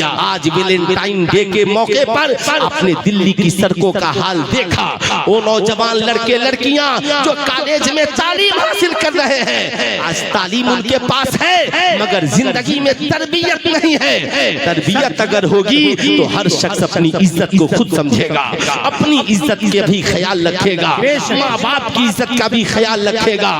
आज Valentine day के मौके पर आपने दिल्ली की सड़कों का हाल देखा। वो नौजवान लड़के लड़कियां जो कॉलेज में तालीम हासिल कर रहे हैं, आज तालीम उनके पास है मगर जिंदगी में तरबियत नहीं है। तरबियत अगर होगी तो हर शख्स अपनी इज्जत को खुद समझेगा, अपनी इज्जत का भी ख्याल रखेगा, माँ बाप की इज्जत का भी ख्याल रखेगा।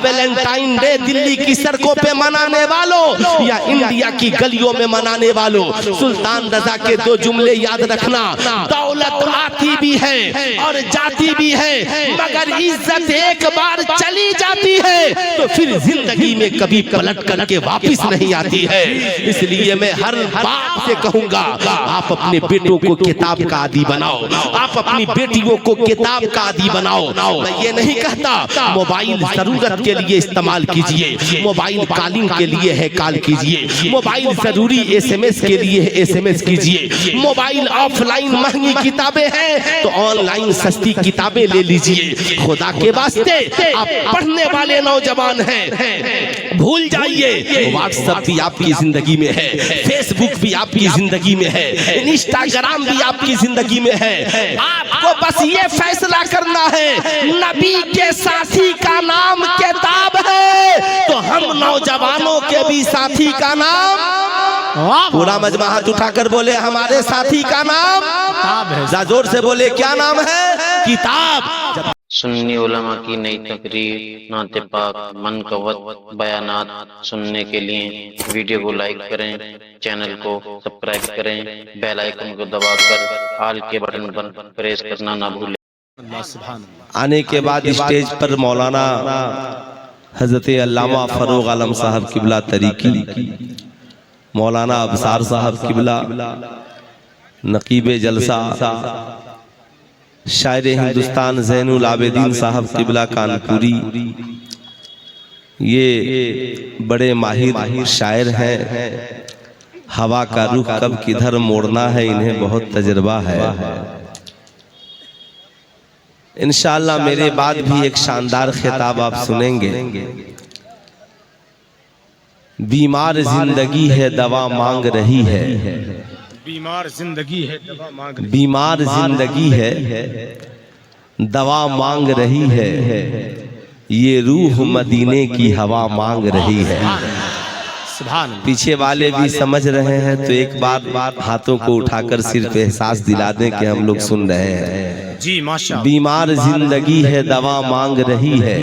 वैलेंटाइन डे दिल्ली की सड़कों पे मनाने वालों या इंडिया की गलियों में मनाने वालों, सुल्तान रजा के दो जुमले याद रखना, दौलत आती भी है और जाती भी है मगर इज्जत एक बार चली जाती है तो फिर जिंदगी में कभी पलट करके वापस नहीं आती है। इसलिए मैं हर बाप से कहूंगा, आप अपने बेटों को किताब का आदी बनाओ, आप अपनी बेटियों को किताब का आदी बनाओ। मैं ये नहीं कहता मोबाइल जरूरत के लिए इस्तेमाल कीजिए, मोबाइल कॉलिंग के लिए है कॉल कीजिए, मोबाइल जरूरी एसएमएस के लिए है एसएमएस कीजिए, मोबाइल ऑफलाइन महंगी किताबें हैं तो ऑनलाइन सस्ती किताबें ले लीजिए। खुदा के वास्ते आप पढ़ने वाले नौजवान हैं, भूल जाइए व्हाट्सएप भी आपकी जिंदगी में है, फेसबुक भी आपकी जिंदगी में है, इंस्टाग्राम भी आपकी जिंदगी में है। आपको बस ये फैसला करना है, नबी के साथी का नाम किताब है तो हम नौजवानों के भी साथी का नाम, पूरा मजमा हाथ उठाकर बोले हमारे साथी का नाम किताब है। जोर से बोले क्या नाम है? किताब। सुन्नी उलमा की नई तकरीर, नाते पाक, मनकवत बयानात सुनने के लिए वीडियो को लाइक करें, चैनल को सब्सक्राइब करें, बेल आइकन को दबाकर ऑल के बटन पर प्रेस करना ना भूलें। आने के बाद स्टेज पर मौलाना हजरत अल्लामा फरूक आलम साहब किबला तरीकी, मौलाना अबसार साहब किबला, नकीबे जलसा, शायर हिंदुस्तान ज़ैनुल आबिदीन साहब किबला कानपुरी, ये बड़े माहिर शायर हैं। हवा का रुख कब किधर मोड़ना है इन्हें बहुत तजर्बा है। इंशाअल्लाह मेरे बाद भी एक शानदार खिताब आप सुनेंगे। बीमार जिंदगी है दवा मांग रही है, बीमार जिंदगी है दवा मांग रही, बीमार जिंदगी है दवा मांग रही है, ये रूह मदीने की हवा मांग रही है। पीछे वाले भी समझ रहे हैं तो एक बार हाथों को उठाकर सिर पे एहसास दिला दें कि हम लोग सुन रहे हैं। जी माशाअल्लाह। बीमार जिंदगी है दवा मांग रही है,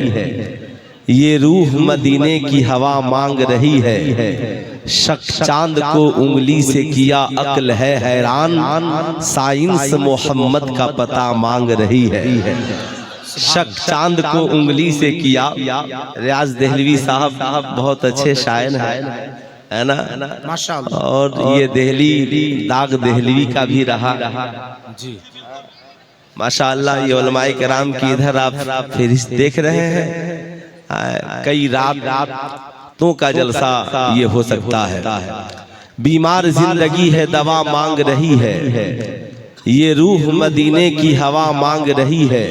ये रूह मदीने की हवा मांग रही है, शक चांद को उंगली से किया अक्ल है हैरान, साइंस मोहम्मद का पता मांग रही है। शक चांद को उंगली से किया, रियाज दहलवी साहब बहुत अच्छे शायर है ना माशाअल्लाह। और ये दहली दाग दहलवी का भी रहा जी माशाअल्लाह। ये उलमाए किराम की इधर आप फहरिस्त देख रहे हैं, कई रातों का जलसा ये हो सकता है। बीमार जिंदगी है दवा मांग रही है, ये रूह मदीने की हवा मांग रही है,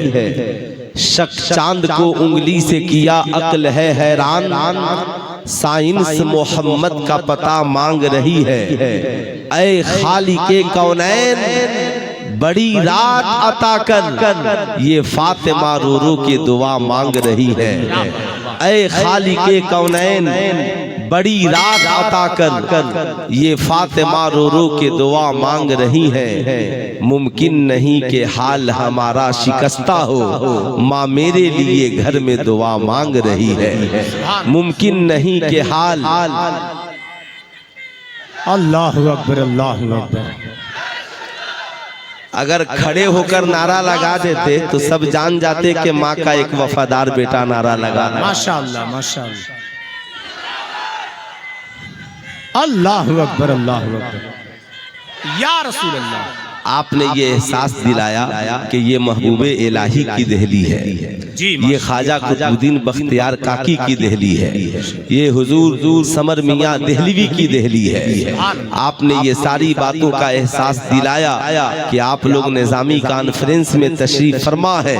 शक चांद को उंगली से किया अक्ल है हैरान, साइंस मोहम्मद का पता मांग रही है। ऐ खालिके कौनैन बड़ी रात अता कर, ये फातिमा रो रो के दुआ मांग रही है। ऐ खालिके कौनैन बड़ी रात अता कर, ये फातिमा रो रो के दुआ मांग रही है। मुमकिन नहीं कि हाल हमारा शिकस्ता हो, माँ मेरे लिए घर में दुआ मांग रही है। मुमकिन नहीं कि हाल, अल्लाहु अकबर अल्लाहु अकबर। अगर खड़े होकर नारा लगा देते तो सब जान जाते कि माँ का एक वफादार बेटा नारा लगा रहा है। माशाअल्लाह माशाअल्लाह। अल्लाहु अकबर अल्लाहु अकबर। या रसूल अल्लाह। आपने ये एहसास दिलाया कि ये महबूबे इलाही की दहली है, ये ख्वाजा कुतुबुद्दीन बख्तियार काकी की दहली है, ये हुजूर समर मियाँ दहलवी की दहली है। आपने ये सारी बातों का एहसास दिलाया कि आप लोग निज़ामी कॉन्फ्रेंस में तशरीफ फरमा है।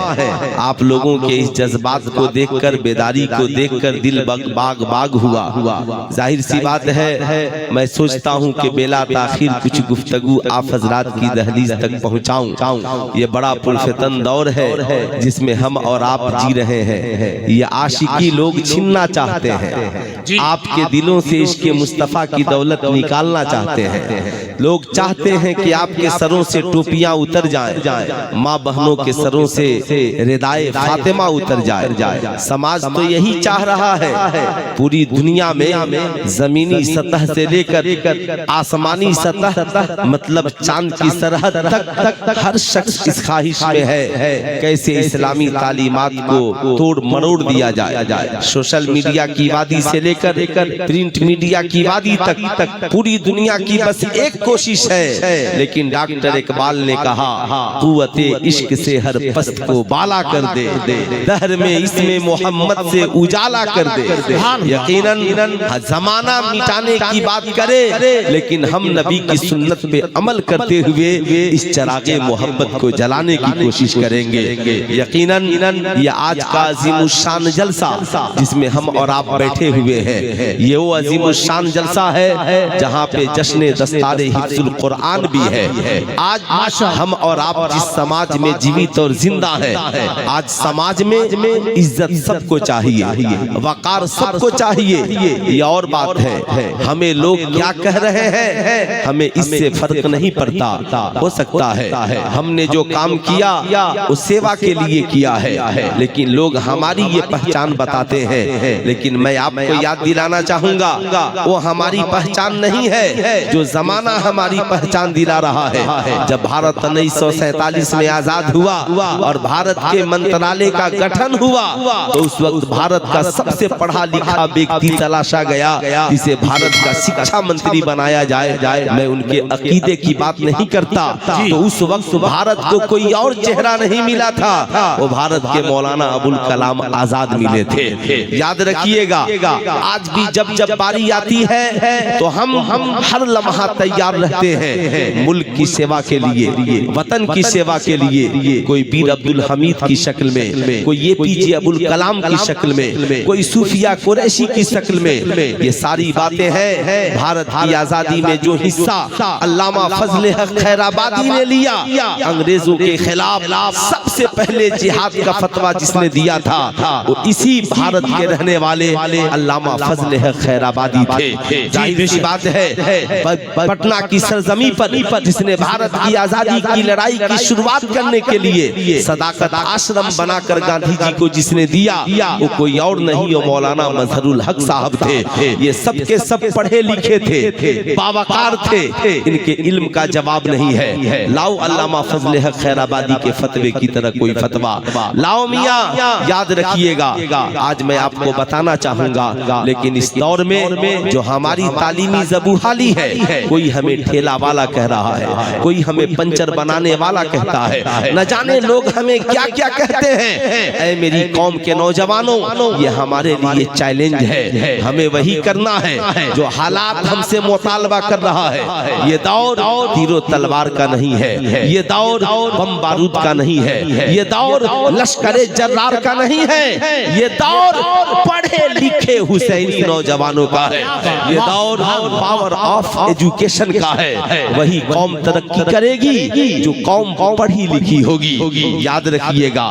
आप लोगों के इस जज्बात को देखकर, बेदारी को देखकर दिल बाग बाग हुआ। जाहिर सी बात है, मैं सोचता हूँ कि बेला ताखिर कुछ गुफ्तगू आप हजरात की दहलीज तक पहुँचाऊँ। ये बड़ा पुरफतन दौर है जिसमें हम और आप जी रहे हैं। ये आशिकी लोग छीनना चाहते हैं, आपके दिलों से इश्क़े मुस्तफ़ा की दौलत निकालना चाहते हैं। लोग चाहते हैं कि आपके सरों से टोपियां उतर जाएं, माँ बहनों के सरों से रिदाए फातिमा उतर जाए। समाज तो यही चाह रहा है। पूरी दुनिया में जमीनी सतह से लेकर आसमानी सतह, मतलब चांद की सरहद तक हर शख्स इस ख्वाहिश में है कैसे इस्लामी तालीमात को तोड़ मरोड़ दिया जाए। सोशल मीडिया की वादी से लेकर प्रिंट मीडिया की वादी तक पूरी दुनिया की बस एक कोशिश है। लेकिन डॉक्टर इकबाल ने कहा, कुव्वते इश्क से हर पस्त को बाला कर दे, दहर में इसमें मोहम्मद से उजाला कर दे। यकीनन जमाना मिटाने की बात करे, लेकिन हम नबी की सुन्नत पे अमल करते हुए इस चरागे मोहब्बत को जलाने की कोशिश करेंगे। यकीनन ये आज का अजीमुशान जलसा जिसमें हम और आप बैठे हुए हैं, ये वो अजीमुशान जलसा है जहाँ पे जश्न दस्तारे हिफ्जुल कुरान भी है। आज हम और आप जिस समाज में जीवित और जिंदा है, आज समाज में इज्जत सबको चाहिए, वकार सबको चाहिए। ये और बात है, हमें लोग क्या कह रहे हैं हमें इससे फर्क नहीं पड़ता। हो सकता है हमने जो काम किया वो सेवा के लिए किया है, लेकिन लोग हमारी ये पहचान बताते हैं। लेकिन मैं आपको याद दिलाना चाहूंगा, वो हमारी पहचान नहीं है जो जमाना हमारी पहचान दिला रहा है। जब भारत 1947 में आजाद हुआ और भारत के मंत्रालय का गठन हुआ, तो उस वक्त भारत का सबसे पढ़ा लिखा व्यक्ति तलाशा गया जिसे भारत का शिक्षा मंत्री बनाया जाए। मैं उनके अकीदे की बात नहीं करता, तो उस वक्त भारत को कोई और चेहरा नहीं मिला था, वो भारत के मौलाना अबुल कलाम आजाद मिले थे। याद रखिएगा, आज भी जब बारी आती है तो हम हर लम्हा तैयार रहते हैं मुल्क की सेवा के लिए, वतन की सेवा के लिए। कोई वीर अब्दुल हमीद की शक्ल में, कोई एपीजे अबुल कलाम की शक्ल में, कोई सूफिया कुरैशी की शक्ल में। ये सारी बातें हैं। भारत की आजादी में जो हिस्सा अल्लामा फजले हक खैराबादी ने लिया, अंग्रेजों के खिलाफ सबसे पहले जिहाद का फतवा जिसने दिया था वो इसी भारत के रहने वाले अल्लामा फजले हक खैराबादी थे। जाहिर सी बात है, पटना की सरजमी पर जिसने भारत की आजादी की लड़ाई की शुरुआत करने के लिए सदाकत आश्रम बनाकर गांधी जी को जिसने दिया, वो कोई और नहीं, वो मौलाना मजहरुल हक साहब थे। ये सब के सब पढ़े लिखे थे, बावकार थे, इनके इल्म का जवाब नहीं है। लाओ अल्लामा फजले हक खैराबादी के फतवे की तरह कोई फतवा लाओ मियां। याद रखिएगा, आज मैं आपको बताना चाहूंगा, लेकिन इस दौर में जो हमारी तालीमी ज़बूहाली है, कोई हमें ठेला वाला कह रहा है, कोई हमें पंचर बनाने वाला कहता है, न जाने लोग हमें क्या क्या कहते हैं। ऐ मेरी कौम के नौजवानों, ये हमारे लिए चैलेंज है, हमें वही करना है जो हालात हमसे मुतालबा कर रहा है। ये दौर तीरों तलवार का नहीं है, ये दौर बम बारूद का नहीं है, ये दौर लश्करे जर्रार का नहीं है, ये दौर पढ़े लिखे हुसैनी नौजवानों का है, ये दौर पावर ऑफ एजुकेशन का है। वही कौम तरक्की करेगी जो कौम पढ़ी लिखी होगी। याद रखिएगा,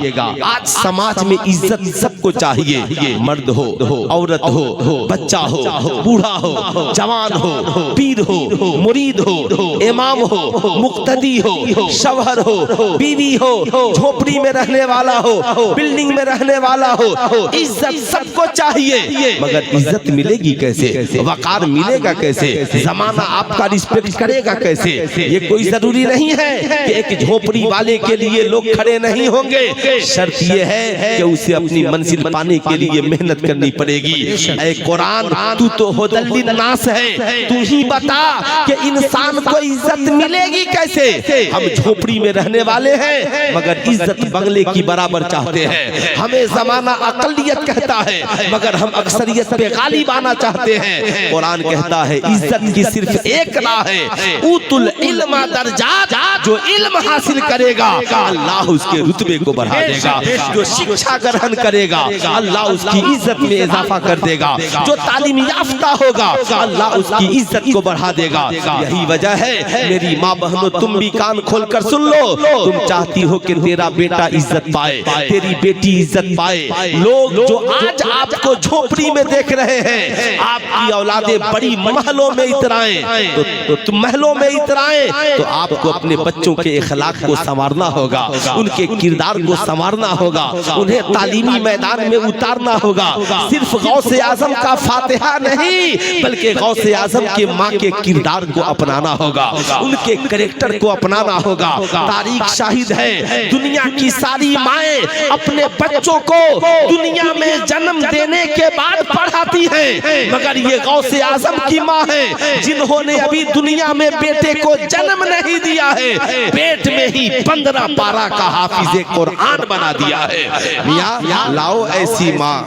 आज समाज में इज्जत सबको चाहिए, मर्द हो, औरत हो, बच्चा हो, बूढ़ा हो, जवान हो, पीर हो, मुरीद हो, इमाम हो, मुक्तदी हो, शवहर हो, बीवी हो, झोपड़ी में रहने वाला हो, बिल्डिंग में रहने वाला हो, इज्जत सबको चाहिए। मगर इज्जत मिलेगी कैसे, वकार मिलेगा कैसे, जमाना आपका रिस्पेक्ट करेगा कैसे? ये कोई जरूरी नहीं है कि एक झोपड़ी वाले के लिए लोग खड़े नहीं होंगे। शर्त ये है कि उसे अपनी मंजिल पाने के लिए मेहनत करनी पड़ेगी। ऐ कुरान, तू तो हुदल लिन्नास है, तू ही बता कि इंसान को इज्जत मिलेगी कैसे? हम झोपड़ी में रहने वाले हैं मगर इज्जत बंगले की बराबर चाहते हैं। हमें जमाना अकलियत कहता है मगर हम अक्सरियत पे गालिब आना चाहते हैं। कुरान कहता है इज्जत की सिर्फ एक राह है, उतुल इल्मा दर्जात, जो इल्म हासिल करेगा अल्लाह उसके रुतबे को बढ़ा देगा। जो शिक्षा ग्रहण करेगा अल्लाह उसकी इज्जत में इजाफा कर देगा। जो तालीम याफ्ता होगा अल्लाह उसकी इज्जत को बढ़ा देगा। यही वजह है मेरी माँ बहनों, तुम भी कान खोल कर सुन लो। तुम चाहती हो कि तेरा बेटा इज्जत पाए, तेरी बेटी इज्जत पाए। लोग जो आज आपको झोपड़ी में देख रहे हैं, आपकी औलादे बड़ी महलों में इतराएं तो तुम महलों में इतराएं तो आपको अपने बच्चों के इखलाक को संवारना होगा, उनके किरदार को संवारना होगा, उन्हें तालीमी मैदान में उतारना होगा। सिर्फ गौसे आजम का फातिहा नहीं बल्कि गौसे आजम के माँ के किरदार को अपनाना होगा, उनके कैरेक्टर को अपनाना होगा। तारीख शाहिद है, दुनिया की सारी माएं अपने बच्चों को दुनिया में जन्म देने के बाद पढ़ाती हैं, मगर ये गौसे आजम की माँ है जिन्होंने अभी दुनिया में बेटे को जन्म नहीं दिया है, पेट में ही 15 पारा का हाफिज़े कुरान बना दिया है। मियां लाओ ऐसी माँ।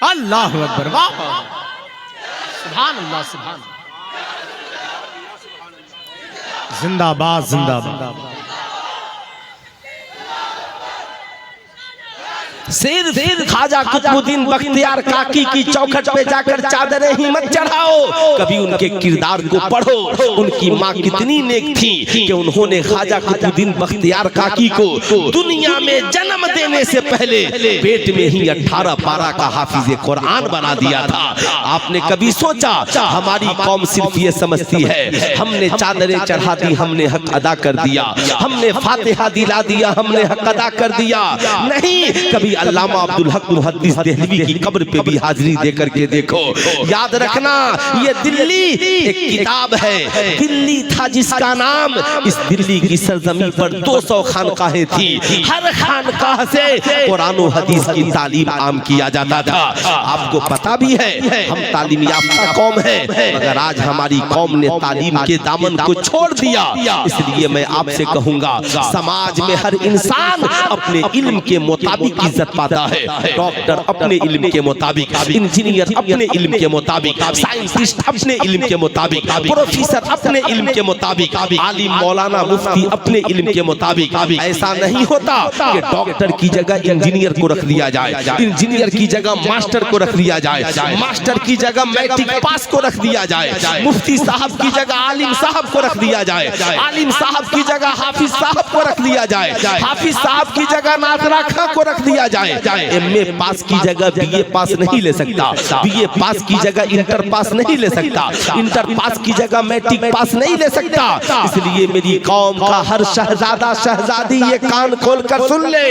अल्लाह अकबर, वाह सुभान अल्लाह, सुभान जिंदाबाद जिंदाबाद। सिर्फ ख्वाजा कुतुबुद्दीन बख्तियार काकी की चौखट पे जाकर चादरें ही मत चढ़ाओ, कभी उनके किरदार को पढ़ो। उनकी माँ कितनी नेक थी कि उन्होंने ख्वाजा कुतुबुद्दीन बख्तियार काकी को दुनिया में जन्म देने से पहले पेट में ही 18 पारा का हाफिज़े कुरान बना दिया था। आपने कभी सोचा हमारी कौम सिर्फ ये समझती है हमने चादरें चढ़ा दी, हमने हक अदा कर दिया, हमने फातिहा दिला दिया, हमने हक अदा कर दिया? नहीं, कभी अल्लामा अब्दुल हक मुहद्दिस देहलवी की कब्र पे भी हाजिरी देकर के देखो। याद रखना ये दिल्ली एक किताब है, दिल्ली था जिसका नाम। इस दिल्ली की सरजमी पर 200 खानकाहें थी, हर खानकाह से कुरान और हदीस की तालीम आम किया जाता था। आपको पता भी है हम तालीम याफ्ता कौम है मगर आज हमारी कौम ने तालीम के दामन को छोड़ दिया। इसलिए मैं आपसे कहूंगा समाज में हर इंसान अपने इल्म के मुताबिक इज्जत पाता है। डॉक्टर अपने इल्म के मुताबिक, इंजीनियर अपने इल्म के मुताबिक, साइंटिस्ट अपने इल्म के मुताबिक, प्रोफेसर अपने इल्म के मुताबिक, आलिम मौलाना मुफ्ती अपने इल्म के मुताबिक। ऐसा नहीं होता कि डॉक्टर की जगह इंजीनियर को रख दिया जाए, इंजीनियर की जगह मास्टर को रख दिया जाए, मास्टर की जगह मैट्रिक पास को रख दिया जाए, मुफ्ती साहब की जगह आलिम साहब को रख दिया जाए, आलिम साहब की जगह हाफिज साहब को रख दिया जाए, हाफिज साहब की जगह नाज़रा खां को रख दिया जाए। एमए पास की जगह बीए पास नहीं ले सकता, बीए पास की जगह इंटर पास नहीं ले सकता, इंटर पास की जगह मैट्रिक पास नहीं ले सकता। इसलिए मेरी कौम का हर शहजादा शहजादी ये कान खोल कर सुन ले,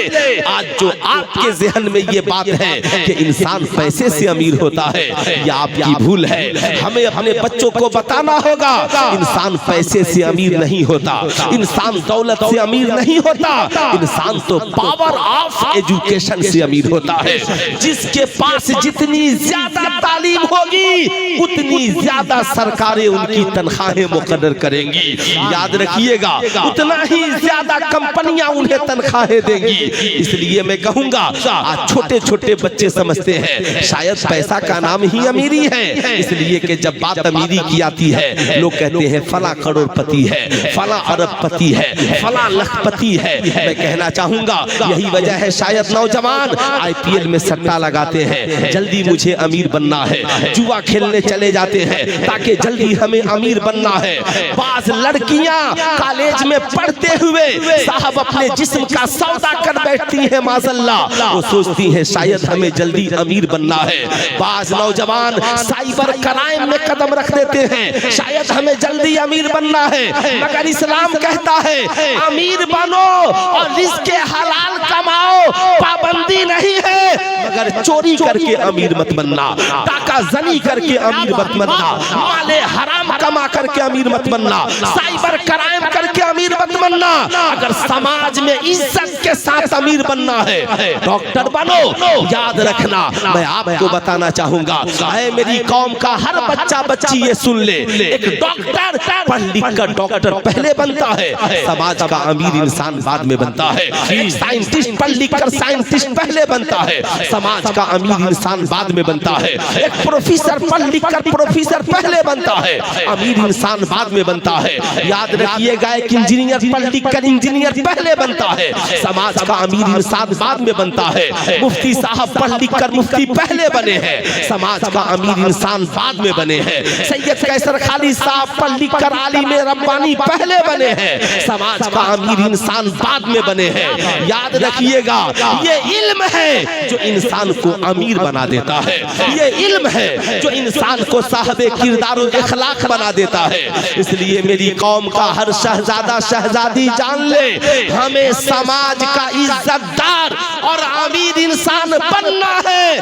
आज जो आपके ज़हन में ये बात है कि इंसान पैसे से अमीर होता है, यह आपकी भूल है। हमें अपने बच्चों को बताना होगा इंसान पैसे से अमीर नहीं होता, इंसान दौलत से अमीर नहीं होता, इंसान तो पावर ऑफ एजुकेशन से अमीर होता है। जिसके पास जितनी ज्यादा तालीम होगी उतनी ज्यादा सरकारें उनकी तनख्वाहें मुकर्रर करेंगी। याद रखिएगा उतना ही ज्यादा कंपनियां उन्हें तनख्वाहें देंगी। इसलिए मैं कहूंगा आज छोटे छोटे बच्चे समझते हैं शायद पैसा का नाम ही अमीरी है, इसलिए कि जब बात अमीरी की आती है लोग कहते हैं फला करोड़पति है, फला अरबपति है, फला लखपति है। मैं कहना चाहूंगा यही वजह है शायद नौजवान आईपीएल में सट्टा लगाते हैं, जल्दी मुझे अमीर बनना है, जुआ खेलने चले जाते हैं ताकि जल्दी हमें अमीर बनना है। बाज लड़कियां कॉलेज में पढ़ते हुए साहब अपने जिस्म का सौदा कर बैठती हैं माज़अल्लाह, वो सोचती हैं शायद हमें जल्दी अमीर बनना है। बाज नौजवान साइबर क्राइम में कदम रख देते हैं, शायद हमें जल्दी अमीर बनना है, मगर इस्लाम कहता है अमीर बनो और रिज़्क़े हलाल कमाओ, पाबंदी नहीं है, मगर चोरी करके अमीर मत बनना, टाका जनी करके अमीर मत बनना, माले हराम कमा करके अमीर मत बनना, साइबर क्राइम करके अमीर मत बनना। अगर समाज में इज्जत के साथ अमीर बनना है, डॉक्टर बनो। याद रखना, मैं आपको बताना चाहूंगा, ऐ मेरी कौम का हर बच्चा बच्ची ये सुन ले, एक डॉक्टर पढ़ लिख कर डॉक्टर पहले बनता है, समाज का अमीर इंसान बाद में बनता है। एक साइंटिस्ट पढ़ लिख कर साइंटिस्ट पहले बनता है, समाज का अमीर इंसान बाद में बनता है। एक प्रोफेसर पढ़ लिख कर प्रोफेसर पहले बनता है, अमीर इंसान बाद में बनता है। याद रखिएगा, एक इंजीनियर पढ़ लिख कर इंजीनियर पहले बनता है, समाज का अमीर इंसान बाद में बनता है। मुफ्ती साहब पढ़ लिख कर मुफ्ती पहले बने हैं, समाज का अमीर इंसान बाद में बने हैं। सैयद कैसर खाली साहब पढ़ लिख कर आलिम रब्बानी पहले बने हैं, समाज का अमीर इंसान बाद में बने हैं। याद रखिएगा, ये इल्म है जो इंसान को अमीर बना देता है, ये इल्म है जो इंसान को साहबे किरदार और अखलाक बना देता है। इसलिए मेरी कौम का हर शहजादा शहजादी जान ले, हमें समाज का इज्जतदार और अमीर इंसान बनना है,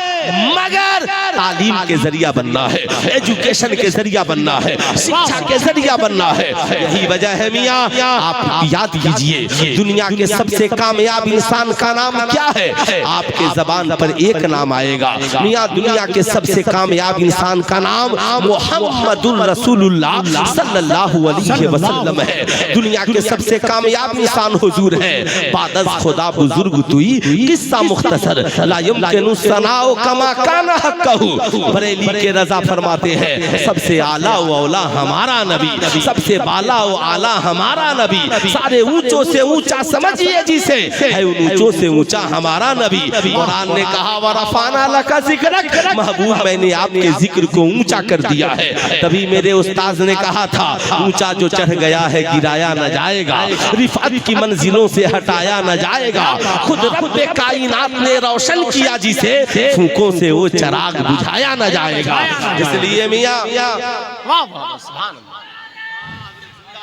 मगर तालीम के जरिया बनना है, एजुकेशन के जरिया बनना है, शिक्षा के जरिया बनना है। यही वजह है मियाँ, आप याद कीजिए, दुनिया के सबसे कामयाब इंसान का नाम क्या है? आपके जबान पर एक नाम आएगा मियाँ, दुनिया के सबसे कामयाब इंसान का नाम मुहम्मदुर रसूलुल्लाह सल्लल्लाहु अलैहि वसल्लम है। दुनिया के सबसे कामयाब इंसान हुजूर है। बादल खुदा बुजुर्ग तुई किस्सा मुख्तसर ला युमकिनु सनाओ कमा काना हक़्क़हु। बरेली के रजा फरमाते हैं, सबसे आला व औला हमारा नबी, सबसे बाला व आला हमारा नबी, सारे ऊंचों से ऊंचा समझिए जिसे, है ऊंचों से ऊंचा हमारा नबी। कुरान ने कहा वरफाना लका ज़िक्रक, महबूब मैंने आपके जिक्र को ऊंचा कर दिया है। तभी मेरे उस्ताद ने कहा था, ऊंचा जो चढ़ गया है गिराया न जाएगा, रिफात की मंजिलों से हटाया न जाएगा। खुद रब्बे कायनात ने रोशन किया जिसे, फूकों से वो चराग बुझाया न जाएगा। इसलिए मियाँ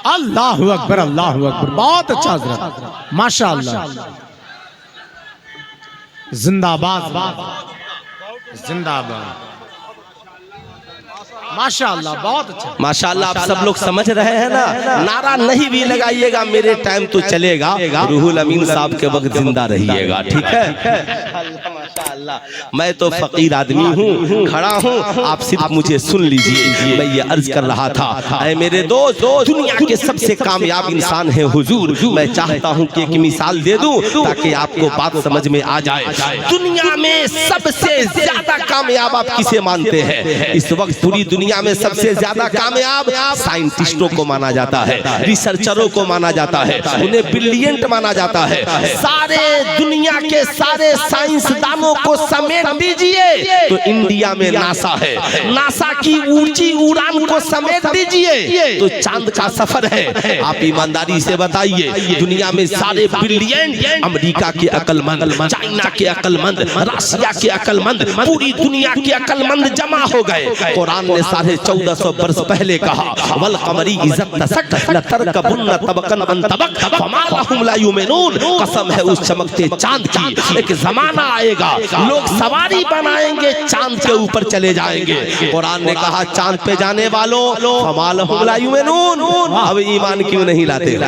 अल्लाहु अकबर, अल्लाहु अकबर। बहुत अच्छा हज़रत, माशाअल्लाह, जिंदाबाद जिंदाबाद, माशाअल्लाह, बहुत अच्छा। माशाअल्लाह, आप सब लोग समझ रहे हैं ना? नारा नहीं भी लगाइएगा, मेरे टाइम तो चलेगा, रूहुल अमीन साहब के वक्त जिंदा रहिएगा, ठीक है? माशाअल्लाह, मैं तो फकीर आदमी हूँ, खड़ा हूँ, आप सिर्फ मुझे सुन लीजिए। मैं ये अर्ज कर रहा था, ऐ मेरे दोस्त, दुनिया के सबसे कामयाब इंसान है हुजूर। मैं चाहता हूँ कि एक मिसाल दे दूं ताकि आपको बात समझ में आ जाए। दुनिया में सबसे ज्यादा कामयाब आप किसे मानते हैं? इस वक्त पूरी दुनिया में सबसे ज्यादा कामयाब साइंटिस्टों को माना जाता है, रिसर्चरों को माना जाता है, उन्हें ब्रिलियंट माना जाता है। सारे दुनिया के सारे साइंसदानों को समेट दीजिए तो इंडिया में नासा है, नासा की ऊंची उड़ान को समेट दीजिए तो चांद का सफर है। आप ईमानदारी से बताइए, दुनिया में सारे ब्रिलियंट, अमेरिका के अकलमंद, चाइना के अकलमंद, रशिया के अकलमंद, पूरी दुनिया के अकलमंद जमा हो गए। कुरान ने 1450 वर्ष पहले कहा, वल कमरी इज़्ज़त तसक लतरकबुन्न तबकन अन तबक फमा लहुम ला युमिनून। कसम है उस चमकते चांद की, एक जमाना आएगा लोग सवारी बनाएंगे, चांद के ऊपर चले जाएंगे। कुरान ने कहा, चांद पे जाने वालों फमा लहुम ला युमिनून, अब ईमान क्यों नहीं लाते?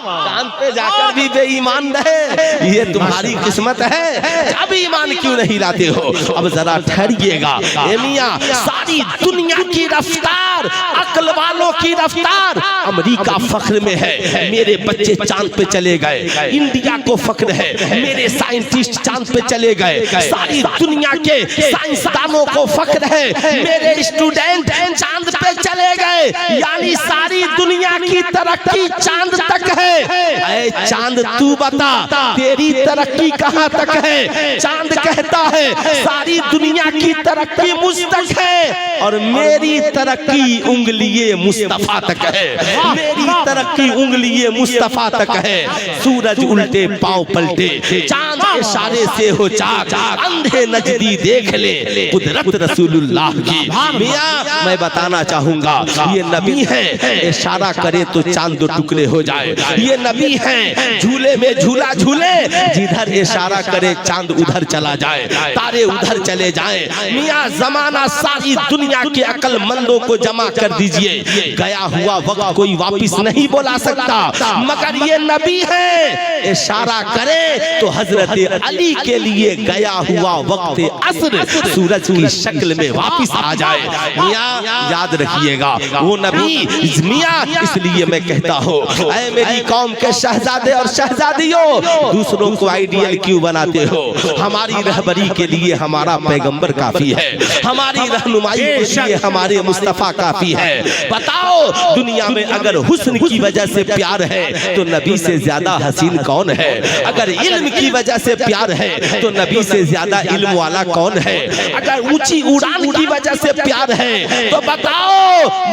चांद पे जाकर भी बेईमान रहे, ये तुम्हारी किस्मत है, अब ईमान क्यों नहीं लाते हो? अब जरा ठहरिएगा मियां, सारी दुनिया की रफ्तार, अक्ल वालों की रफ्तार, अमेरिका फख्र में है, मेरे बच्चे चांद पे चले गए। इंडिया को फख्र है, मेरे साइंटिस्ट चांद पे चले गए। सारी दुनिया के साइंसदानों को फख्र है, मेरे स्टूडेंट चांद पे चले गए। यानी सारी दुनिया की तरक्की चांद तक है। ऐ चांद तू बता, तेरी तरक्की कहाँ तक है? चांद कहता है सारी दुनिया की तरक्की मुझ तक है और मेरी तरक्की उंगलिये मुस्तफा तक है, मेरी तरक्की उंगलिये मुस्तफा तक है। सूरज उल्टे पांव पलटे, चांद इशारे से हो चाक, अंधे नजदी देख ले कुदरत रसूलुल्लाह की। मियां मैं बताना चाहूंगा, ये नबी है, इशारा करे तो चांद दो टुकड़े हो जाए। ये नबी हैं झूले में झूला झूले, जिधर इशारा करे चांद उधर चला जाए, तारे उधर चले जाए। मियां जमाना सारी दुनिया के अक्लमंदों को जमा कर दीजिए, गया हुआ वक्त कोई वापिस नहीं बोला सकता, मगर ये नबी है इशारा करे तो हजरत अली के लिए गया हुआ वक्त असर सूरज की शक्ल में वापिस आ जाए। मियां याद रखिएगा वो नबी मियां, इसलिए मैं कहता हूँ ऐ मेरी कौम के शहजादे और शहजादियों, दूसरों को आइडियल क्यों बनाते हो? हमारी रहबरी के लिए हमारा पैगंबर काफी है, हमारी रहनुमाई के लिए हमारे मुस्तफा काफी है। बताओ दुनिया में अगर हुस्न की वजह से प्यार है तो नबी से ज्यादा हसीन कौन है? अगर इल्म की वजह से प्यार है तो नबी से ज्यादा इल्म वाला कौन है? अगर ऊंची उड़ान की वजह से प्यार है तो बताओ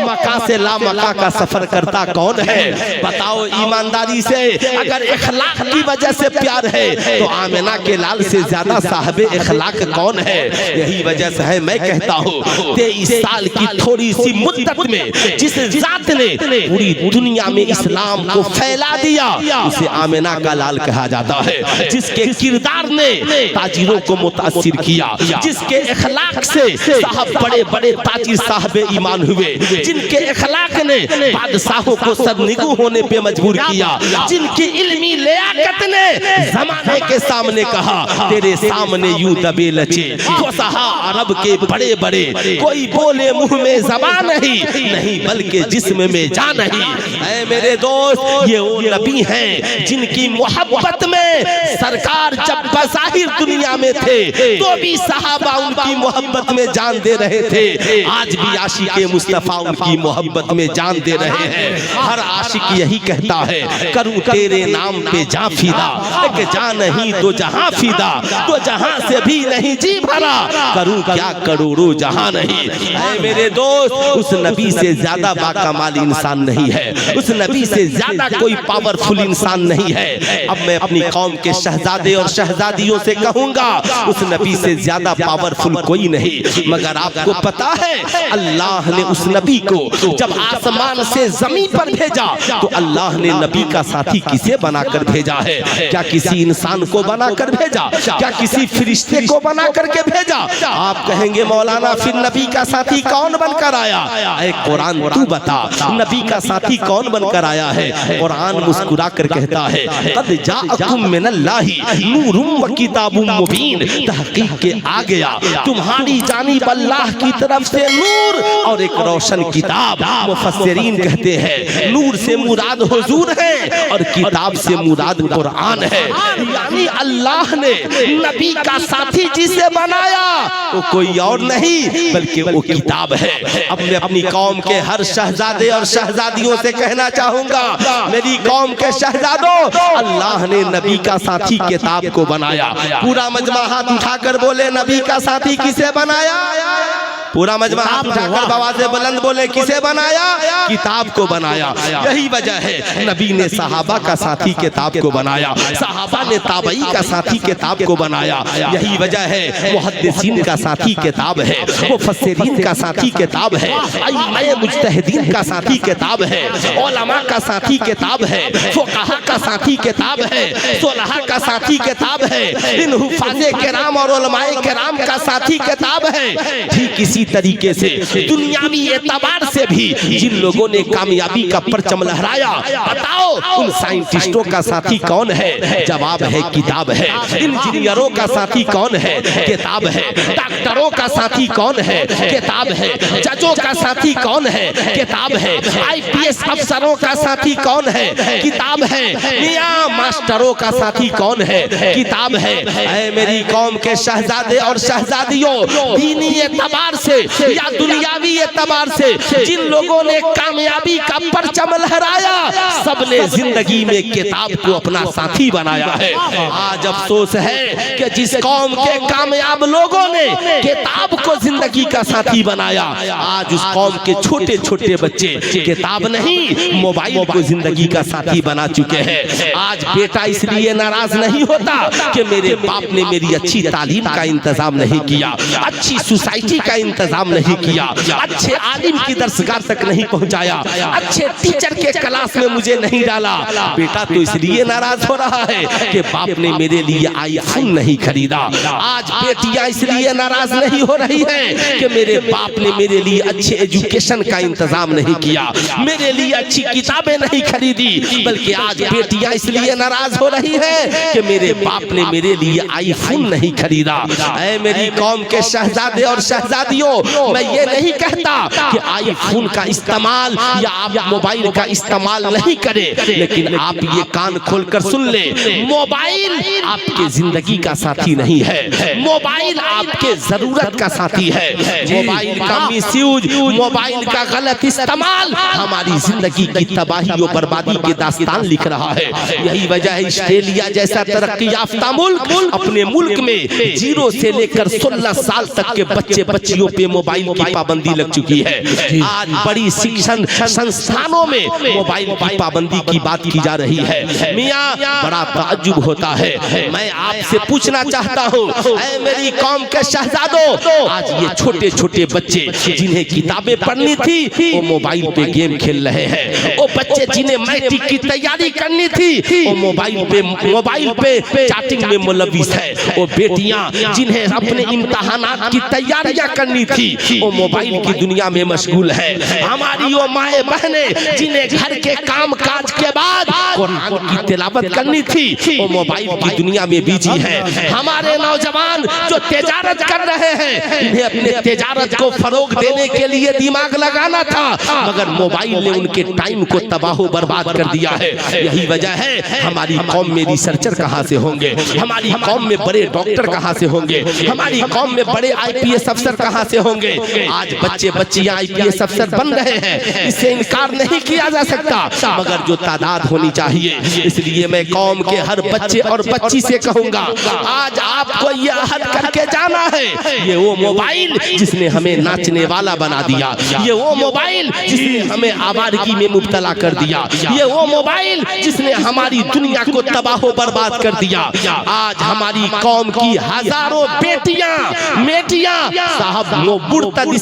मक्का से ला मक्का का सफर करता कौन है? बताओ ईमानदारी से अगर इखलाक की वजह से प्यार है तो आमिना के लाल से ज्यादा साहब इखलाक कौन है? यही वजह से है मैं कहता हूँ 23 साल की थोड़ी सी मुद्दत में जिस जात ने पूरी दुनिया में इस्लाम को फैला दिया उसे आमिना का लाल कहा जाता है। जिसके किरदार ने ताजिरों को मुतासिर किया, जिसके इखलाक से साहब बड़े बड़े ताजिर साहब ईमान हुए, जिनके इखलाक ने बादशाहों को सरनिगू होने पे मजबूर किया, जिनकी इल्मी लियाकत ने जमाने के सामने कहा तेरे सामने यूं दबे लचे फसहा अरब के बड़े बड़े, कोई बोले मुंह में ज़बान नहीं बल्कि जिस्म में जान नहीं। ऐ मेरे दोस्त ये वो नबी हैं जिनकी मोहब्बत में सरकार जब बज़ाहिर दुनिया में थे तो भी सहाबा उनकी मोहब्बत में जान दे रहे थे। आज भी आशिक़े मुस्तफ़ा उनकी मोहब्बत में जान दे रहे हैं। हर आशिक यही कहता है करूं तेरे नाम पे जान फिदा, एक जान नहीं तो जहां फिदा, तो जहां से भी नहीं जी भरा, करूं क्या करोड़ों जहां नहीं। ऐ मेरे दोस्त उस नबी से ज्यादा बाकमाल इंसान नहीं है, उस नबी से ज्यादा कोई पावरफुल इंसान नहीं है। अब मैं अपनी कौम के शहजादे और शहजादियों से कहूंगा उस नबी से ज्यादा पावरफुल कोई नहीं। मगर आपको पता है अल्लाह ने उस नबी को जब आसमान से जमीन पर भेजा तो अल्लाह ने नबी का साथी किसे बनाकर भेजा है? क्या किसी इंसान को बनाकर भेजा? क्या किसी फरिश्ते को बना करके भेजा? आप कहेंगे मौलाना फिर नबी का साथी कौन बनकर आया? ऐ कुरान तू बता नबी का साथी कौन बनकर आया है? कुरान मुस्कुरा कर कहता है कद जाअकुम मिनल्लाहि नूरुम व किताबुम मुबीन, तहकीक के आ गया तुम्हारी जानिब अल्लाह की तरफ से नूर और एक रोशन किताब। मुफस्सिरीन कहते हैं नूर से मुराद हुजूर है और किताब से मुराद कुरान है। यानी अल्लाह ने नबी का साथी जिसे बनाया वो कोई और नहीं बल्कि वो किताब है। अब मैं अपनी कौम के हर शहजादे और शहजादियों से कहना चाहूंगा मेरी कौम के शहजादों, अल्लाह ने नबी का साथी किताब को बनाया। पूरा मजमा हाथ उठाकर बोले नबी का साथी किसे बनाया? पूरा मजमा हाथ उठाकर बवाज़े बुलंद बोले किसे बनाया? किताब को बनाया। यही वजह है नबी ने सहाबा का साथी किताब को बनाया, सहाबा ने ताबई का साथी किताब को बनाया। यही वजह है मुहद्दिसीन का साथी किताब है, मुफस्सिरीन का साथी किताब है, अइम्मा मुज्तहिदीन का साथी किताब है, उलमा का साथी किताब है, फुक़हा का साथी किताब है, सुलहा का साथी किताब है, इन हुफ़ाज़े किराम और उलमाए किराम का साथी किताब है। ठीक इसी तरीके से दुनियावी एतबार से भी जिन लोगों ने कामयाबी का परचम लहराया, बताओ उन साइंटिस्टों का साथी कौन है? जवाब है किताब है। इंजीनियरों का साथी कौन है? किताब है। डॉक्टरों का साथी कौन है? किताब है। जजों का साथी कौन है? किताब है। IPS अफसरों का साथी कौन है? किताब है। मियां मास्टरों का साथी कौन है? किताब है। ऐ मेरी कौम के शहजादे और शहजादियों, दीनी एतबार से या दुनियावी एतबार से जिन लोगों ने कामयाबी का परचम लहराया, सब सबने जिंदगी में किताब को अपना साथी बनाया है। आज अफसोस है कि जिस कौम के कामयाब लोगों ने किताब को जिंदगी का साथी बनाया, आज उस कौम के छोटे छोटे बच्चे किताब नहीं मोबाइल को जिंदगी का साथी बना चुके हैं। आज बेटा इसलिए नाराज नहीं होता कि मेरे बाप ने मेरी अच्छी तालीम का इंतजाम नहीं किया, अच्छी सोसाइटी का इंतजाम नहीं किया, अच्छे आलिम की दरसगाह तक नहीं पहुंचाया, अच्छे टीचर के क्लास में मुझे नहीं डाला। बेटा तो इसलिए नाराज हो रहा है कि बाप ने मेरे लिए आईफोन नहीं खरीदा। आज बेटियां इसलिए नाराज नहीं हो रही है कि मेरे बाप ने मेरे लिए अच्छे एजुकेशन का इंतजाम नहीं किया, मेरे लिए अच्छी किताबें नहीं खरीदी, बल्कि आज बेटियां इसलिए नाराज हो रही है कि मेरे बाप ने मेरे लिए आईफोन नहीं खरीदा। ऐ मेरी कौम के शहजादे और शहजादियों, मैं ये नहीं कहता कि आईफोन का इस्तेमाल या आप मोबाइल का इस्तेमाल नहीं करें, लेकिन आप ये कान खोलकर सुन ले, मोबाइल आपके जिंदगी का साथी नहीं है, मोबाइल आपके जरूरत का साथी है। मोबाइल का मिसयूज, मोबाइल का गलत इस्तेमाल हमारी जिंदगी की तबाही और बर्बादी के दास्तान लिख रहा है। यही वजह है ऑस्ट्रेलिया जैसा तरक्की याफ्ता मुल्क अपने मुल्क में 0 से लेकर 16 साल तक के बच्चे बच्चियों पे मोबाइल की पाबंदी लग चुकी है। आज बड़ी शिक्षण संस्थानों में मोबाइल की पाबंदी की बात की जा रही है। मियां बड़ा ताज्जुब होता है। मैं आपसे पूछना चाहता हूँ, ऐ मेरी कौम के शहजादों, आज ये छोटे छोटे बच्चे जिन्हें किताबें पढ़नी थी वो मोबाइल पे गेम खेल रहे हैं। वो बच्चे जिन्हें मैट्रिक की तैयारी करनी थी वो मोबाइल पे चैटिंग में मुलविस है। वो बेटियां जिन्हें अपने इम्तिहानात की तैयारियां करनी थी वो मोबाइल की दुनिया में मशगूल है। हमारी वो माए बहने जिन्हें घर के काम काज के बाद कुरान की तिलावत करनी थी वो मोबाइल की दुनिया में बिजी है। हमारे नौजवान जो तिजारत कर रहे हैं, इन्हें अपने तिजारत को फरोग देने के लिए दिमाग लगाना था, मगर मोबाइल ने उनके टाइम को तबाह बर्बाद कर दिया है। यही वजह है हमारी कौम में रिसर्चर कहाँ से होंगे, हमारी कौम में बड़े डॉक्टर कहाँ से होंगे, हमारी कौम में बड़े IPS अफसर कहाँ से होंगे। आज बच्चे बच्चियां IPS अफसर बन रहे हैं, इससे इनकार नहीं किया जा सकता, मगर जो तादाद होनी चाहिए। इसलिए मैं कौम के हर बच्चे और बच्ची से कहूंगा, आज आपको ये अहद करके जाना है, ये वो मोबाइल जिसने हमें नाचने वाला बना दिया, ये वो मोबाइल जिसने हमें आवारगी में मुब्तला कर दिया, ये वो मोबाइल जिसने हमारी दुनिया को तबाह बर्बाद कर दिया। आज हमारी कौम की हजारों बेटियां साहब वो मुर्तद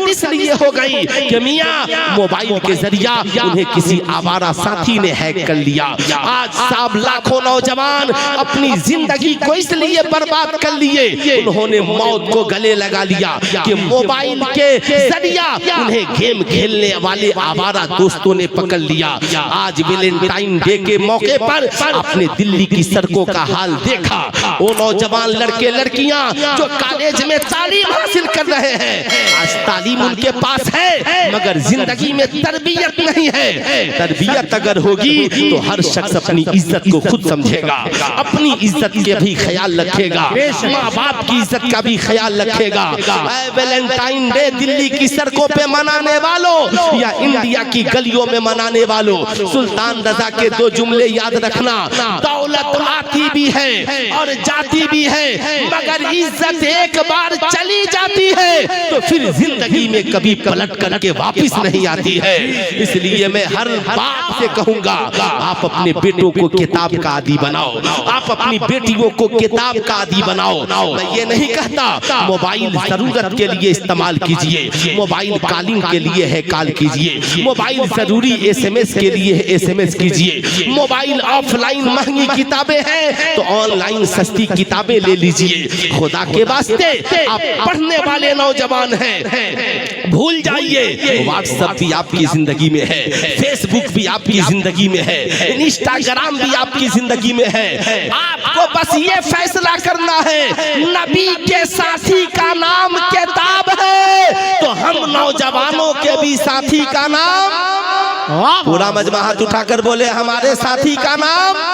इसलिए हो गई कि मियां मोबाइल के जरिया उन्हें किसी आवारा साथी ने हैक कर लिया। आज साहब लाखों नौजवान अपनी जिंदगी को इसलिए बर्बाद कर लिए, उन्होंने मौत को गले लगा लिया कि मोबाइल के जरिया उन्हें गेम खेलने वाले आवारा दोस्तों ने पकड़ लिया। आज वैलेंटाइन डे के मौके पर आपने दिल्ली की सड़कों का हाल देखा। वो नौजवान लड़के लड़कियां जो कॉलेज में तालीम हासिल कर रहे हैं, आज तालीम उनके पास है मगर जिंदगी में तरबियत नहीं है। तरबियत अगर होगी तो हर शख्स अपनी इज्जत को खुद समझेगा, अपनी इज्जत का भी ख्याल रखेगा, माँ बाप की इज्जत का भी ख्याल रखेगा। वैलेंटाइन डे दिल्ली की सड़कों पे मनाने वालों या इंडिया की गलियों में मनाने वालों, सुल्तान रजा के 2 जुमले याद रखना, दौलत आती भी है और जाती भी है, मगर इज्जत एक बार चली जाती है तो फिर जिंदगी में कभी पलट करके वापस नहीं आती है। इसलिए मैं हर बाप से कहूंगा, आप अपने बेटों को किताब का आदी बनाओ, आप अपनी बेटियों को किताब का आदी बनाओ। मैं ये नहीं कहता मोबाइल जरूरत के लिए इस्तेमाल कीजिए, मोबाइल कॉलिंग के लिए है कॉल कीजिए, मोबाइल जरूरी SMS के लिए है SMS कीजिए, मोबाइल ऑफलाइन महंगी किताबें हैं तो ऑनलाइन सस्ती किताबें ले लीजिए। खुदा के वास्ते आप पढ़ने वाले नौजवान हैं, भूल जाइए व्हाट्सएप भी आपकी जिंदगी में है, फेसबुक भी आपकी जिंदगी में है, इंस्टाग्राम भी आपकी जिंदगी में है। आपको बस ये फैसला करना है, नबी के साथी का नाम किताब है तो हम नौजवानों के भी साथी का नाम, पूरा मजमा हाथ उठाकर बोले हमारे साथी का नाम,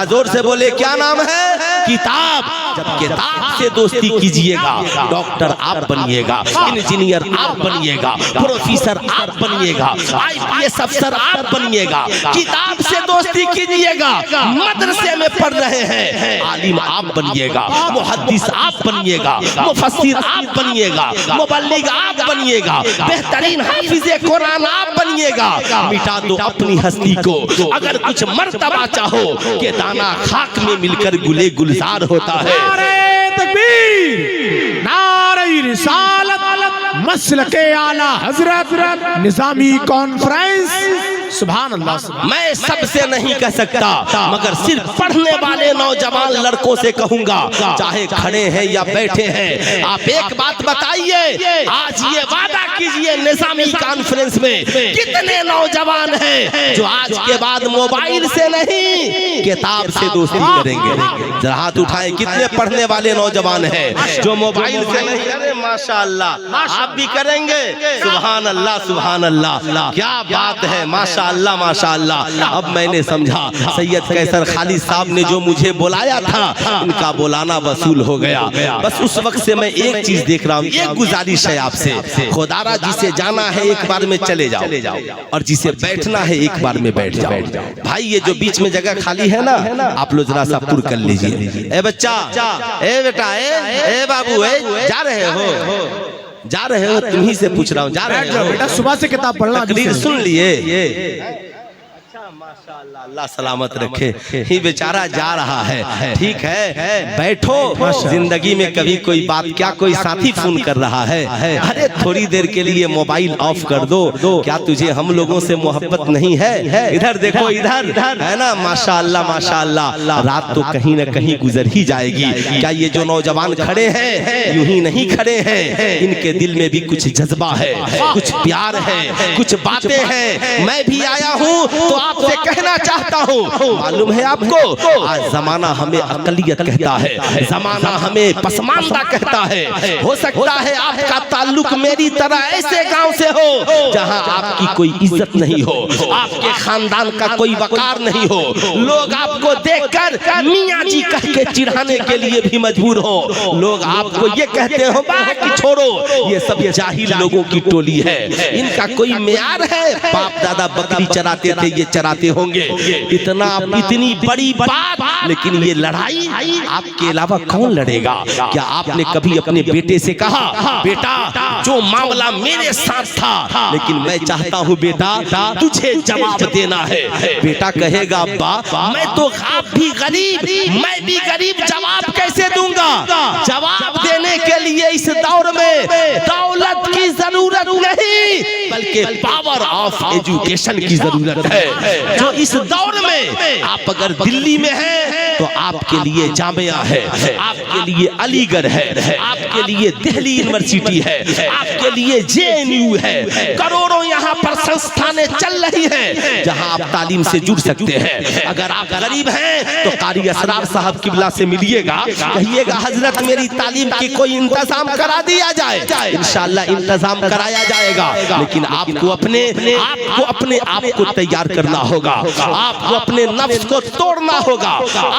जोर से बोले क्या नाम है, किताब। जब किताब से दोस्ती कीजिएगा, डॉक्टर आप बनिएगा, इंजीनियर आप बनिएगा, प्रोफेसर आप बनिएगा, IPS अफसर आप बनिएगा। किताब से दोस्ती कीजिएगा, मदरसे में पढ़ रहे हैं, आलिम आप बनिएगा, मुहद्दिस आप बनिएगा, मुफस्सिर आप बनिएगा, मुबल्लिग आप बनिएगा, बेहतरीन हाफिज़े कुरान आप बनिएगा। मिटा दो अपनी हस्ती को, अगर कुछ मर्तबा चाहो कि दाना खाक में मिलकर गुले गुलजार होता है। नारे तकबीर, नारे रिसालत, मसलके आला हजरत निजामी कॉन्फ्रेंस। सुभान अल्लाह, सुभान। मैं सबसे नहीं कह सकता, मगर सिर्फ पढ़ने वाले नौजवान लड़कों से कहूंगा, चाहे खड़े हैं या बैठे हैं, आप एक बात बताइए, आज ये वादा कीजिए निजामी कॉन्फ्रेंस में कितने नौजवान हैं जो आज के बाद मोबाइल से नहीं किताब से दोस्ती करेंगे? जरा हाथ उठाएं, कितने पढ़ने वाले नौजवान हैं जो मोबाइल से नहीं? अरे माशाअल्लाह, आप भी करेंगे? सुभान अल्लाह, सुभान अल्लाह, क्या बात है, माशाअल्लाह, माशाअल्लाह। अब मैंने समझा सैयद कैसर खालिद साहब ने जो मुझे बुलाया था, इनका बुलाना वसूल हो गया। बस उस वक्त से मैं एक चीज देख रहा हूँ, एक गुजारिश है आपसे, खुदारा जिसे जाना है एक बार में चले जाओ, और जिसे बैठना है एक बार में बैठ जाओ। भाई ये जो बीच में जगह खाली है ना, आप लोग जरा सा पुर कर लीजिए। ए बच्चा, ए बेटा, ए बाबू, जा रहे हो? तुम्ही से पूछ रहा हूँ, जा रहे हो? बेटा सुबह से किताब पढ़ना, तकरीर सुन लिए? माशाअल्लाह, अल्लाह सलामत रखे। ही बेचारा जा रहा है, ठीक है, बैठो। जिंदगी में कभी कोई बात, क्या कोई साथी फोन कर रहा है, अरे थोड़ी देर के लिए मोबाइल ऑफ कर दो, क्या तुझे हम लोगों से मोहब्बत नहीं है? इधर देखो, इधर है ना, माशाअल्लाह, माशाअल्लाह। रात तो कहीं न कहीं गुजर ही जाएगी। क्या ये जो नौजवान खड़े हैं यूं ही नहीं खड़े हैं, इनके दिल में भी कुछ जज्बा है, कुछ प्यार है, कुछ बातें हैं। मैं भी आया हूँ तो आपसे कहना चाहता हूँ, मालूम है आपको, आज जमाना हमें अकलियत कहता है, जमाना हमें पसमानदा कहता है। हो सकता है आपका ताल्लुक मेरी तरह ऐसे गांव से हो जहां आपकी कोई इज्जत नहीं हो, आपके खानदान का कोई वकार नहीं हो, लोग आपको देखकर मियाँ जी कह के चिढ़ाने के लिए भी मजबूर हो, लोग आपको ये कहते हो बाकी छोड़ो, ये सब जाहिल लोगों की टोली है, इनका कोई मेयार है? बाप दादा बकरी चराते थे, ये चराते होंगे, इतनी बड़ी बात, लेकिन ये लड़ाई आपके अलावा कौन लड़ेगा? क्या आपने कभी अपने बेटे से कहा, बेटा जो मामला मेरे साथ था, लेकिन मैं चाहता हूँ बेटा तुझे जवाब देना है? बेटा कहेगा अब्बा मैं तो, आप भी गरीब, मैं भी गरीब, जवाब कैसे दूंगा? जवाब देने के लिए इस दौर में दौलत की जरूरत नहीं, बल्कि पावर ऑफ एजुकेशन की जरूरत है। जो इस दौर में आप अगर दिल्ली में हैं तो आपके लिए जामिया है, आपके लिए अलीगढ़ है, आपके लिए दिल्ली यूनिवर्सिटी है, आपके लिए JNU है, करोड़ों यहाँ पर संस्थानें चल रही हैं जहाँ आप तालीम से जुड़ सकते हैं। अगर आप गरीब हैं तो कारी असरार साहब किबला से मिलिएगा, कहिएगा हजरत मेरी तालीम की कोई इंतजाम करा दिया जाए, इंशाअल्लाह इंतजाम कराया जाएगा। लेकिन आपको अपने आप को तैयार करना होगा, आपको अपने नफ्स को तोड़ना होगा।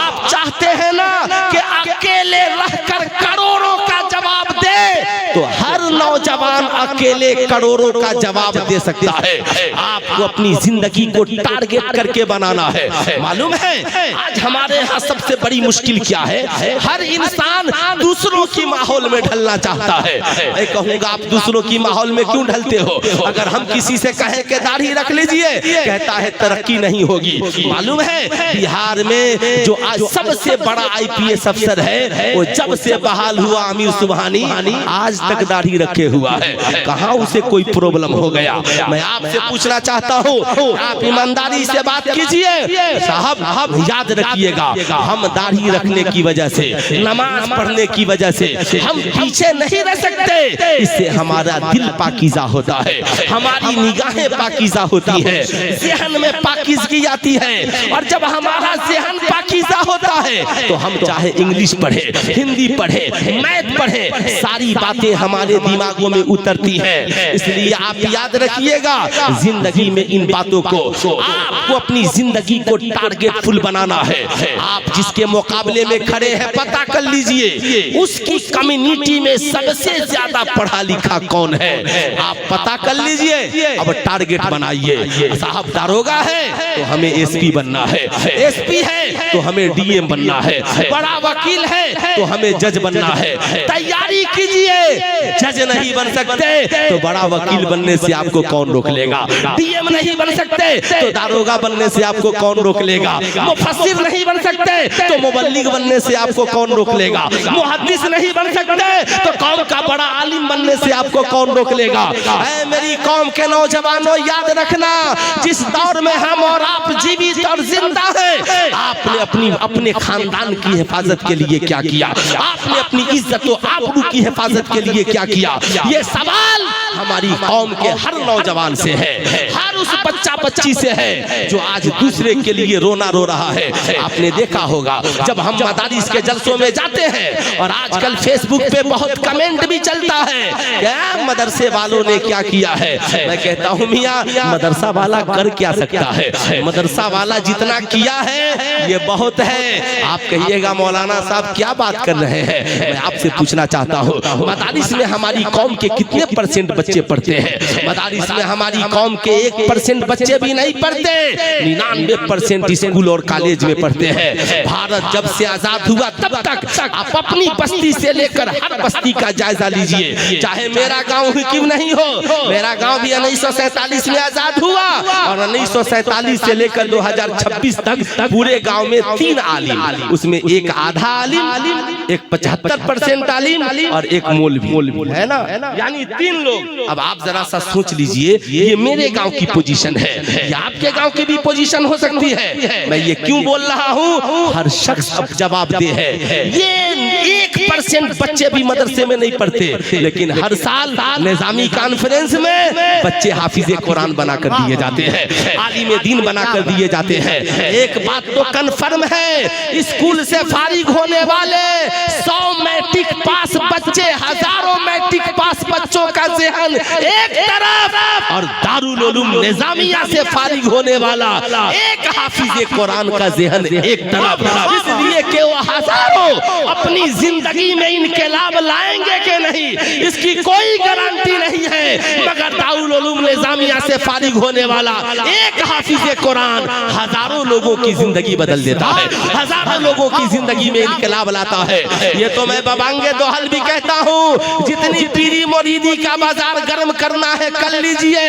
आप चाहते हैं ना कि अकेले रहकर करोड़ों का जवाब दे, तो हर नौजवान अकेले करोड़ों का जवाब दे सकता है। आपको अपनी जिंदगी को टारगेट करके बनाना है। मालूम है आज हमारे यहाँ सबसे बड़ी मुश्किल क्या है? हर इंसान दूसरों की माहौल में ढलना चाहता है। मैं कहूँगा आप दूसरों की माहौल में क्यों ढलते हो? अगर हम किसी से कहें कि दाढ़ी रख लीजिए, कहता है तरक्की नहीं होगी। मालूम है बिहार में जो आज सबसे बड़ा IPS अफसर है, वो जब से बहाल हुआ आमिर सुबहानी, आज तक दाढ़ी रखे हुआ है। कहाँ उसे कोई प्रॉब्लम हो गया? मैं आपसे पूछना चाहता हूँ, आप ईमानदारी से बात कीजिए। साहब याद रखिएगा, हम दाढ़ी रखने की वजह से, नमाज पढ़ने की वजह से हम पीछे नहीं रह सकते। इससे हमारा दिल पाकीज़ा होता है, हमारी निगाहें पाकीज़ा होती है, ज़हन में पाकीज़गी आती है। और जब हमारा ज़हन पाकीज़ा होता है तो हम चाहे इंग्लिश पढ़े, हिंदी पढ़े, मैथ पढ़े, सारी बातें हमारे दिमागों में उतरती हैं। इसलिए आप याद रखिएगा, जिंदगी में इन बातों को आपको अपनी जिंदगी को टारगेटफुल बनाना है। आप जिसके मुकाबले में खड़े हैं पता कर लीजिए उसकी कम्युनिटी में सबसे ज्यादा पढ़ा लिखा कौन है, आप पता कर लीजिए। अब टारगेट बनाइए। साहब दारोगा है तो हमें एसपी बनना है, एसपी है तो हमें डीएम बनना है, बड़ा वकील है तो हमें जज बनना है। तैयारी कीजिए। जज नहीं बन सकते तो बड़ा वकील बनने से आपको कौन रोक लेगा? डीएम नहीं बन सकते तो दारोगा बनने से आपको कौन रोक लेगा? मुफस्सिर नहीं बन सकते तो मुबल्लिग बनने से आपको कौन रोक लेगा? मुहद्दिस नहीं बन सकते तो कौम का बड़ा आलिम बनने से आपको कौन रोक लेगा? ऐ मेरी कौम के नौजवानों, याद रखना, जिस दौर में हम और आप जीवित और जिंदा हैं, आपने अपने खानदान की हिफाजत के लिए क्या किया? आपने अपनी इज्जत और आबरू की हिफाजत के लिए क्या किया? ये सवाल हमारी कौम के हर नौजवान से है, हर उस बच्चा बच्ची से है जो आज दूसरे के लिए रोना रो रहा है। आपने देखा होगा जब हम मदारिस के जलसों में जाते हैं, और आजकल फेसबुक पे बहुत कमेंट भी चलता है, क्या मदरसे वालों ने क्या किया है? मैं कहता हूँ मियाँ, मदरसा वाला कर क्या सकता है? मदरसा वाला जितना किया है ये बहुत है। आप कहिएगा मौलाना साहब क्या बात कर रहे हैं? मैं आपसे पूछना चाहता हूँ, मदारिस में हमारी कौम के कितने % बच्चे पढ़ते हैं? मदारिस में हमारी कौम के 1% बच्चे भी नहीं पढ़ते, 99% स्कूल और कॉलेज में पढ़ते हैं। भारत जब से आजाद हुआ तब तक आप अपनी बस्ती से लेकर हर बस्ती का जायजा लीजिए, चाहे मेरा गांव ही क्यों नहीं हो। मेरा गांव भी 1947 में आजाद हुआ, और 1947 से लेकर 2026 तक पूरे गांव में 3 आलिम, उसमें एक आधा आलिम, एक 75% आलिम और एक मौलवी, है ना, यानी 3 लोग। अब आप जरा सा सोच लीजिए, ये मेरे गांव की पोजीशन है, या आपके गांव की भी पोजीशन हो सकती है। मैं ये क्यों बोल रहा हूँ? हर शख्स अब जवाबदेह है। ये 1% बच्चे भी मदरसे में नहीं पढ़ते, लेकिन हर साल निजामी कॉन्फ्रेंस में बच्चे हाफिजे कुरान बना कर दिए जाते हैं, आलिम दीन बना कर दिए जाते हैं। एक बात तो कन्फर्म है, स्कूल से फारिग होने वाले 100 मैट्रिक पास बच्चे, हजारों मैट्रिक पास बच्चों का ज़हन एक तरफ, और दारुल उलूम निजामिया से फारिग होने वाला एक हाफिजे कुरान का ज़हन एक तरफ। इसलिए कि वो हजारों अपनी जिंदगी में इनकलाब लाएंगे कि नहीं, इसकी कोई गारंटी नहीं है, मगर दारुल उलूम निजामिया से फारिग होने वाला एक हाफिजे कुरान हजारों लोगों की जिंदगी बदल देता है, हजारों लोगों की जिंदगी में इनकलाब लाता है। ये तो मैं बबांगे दोहल भी कहता हूँ, जितनी पीरी मुरीदी का बाजार गर्म करना है कर लीजिए,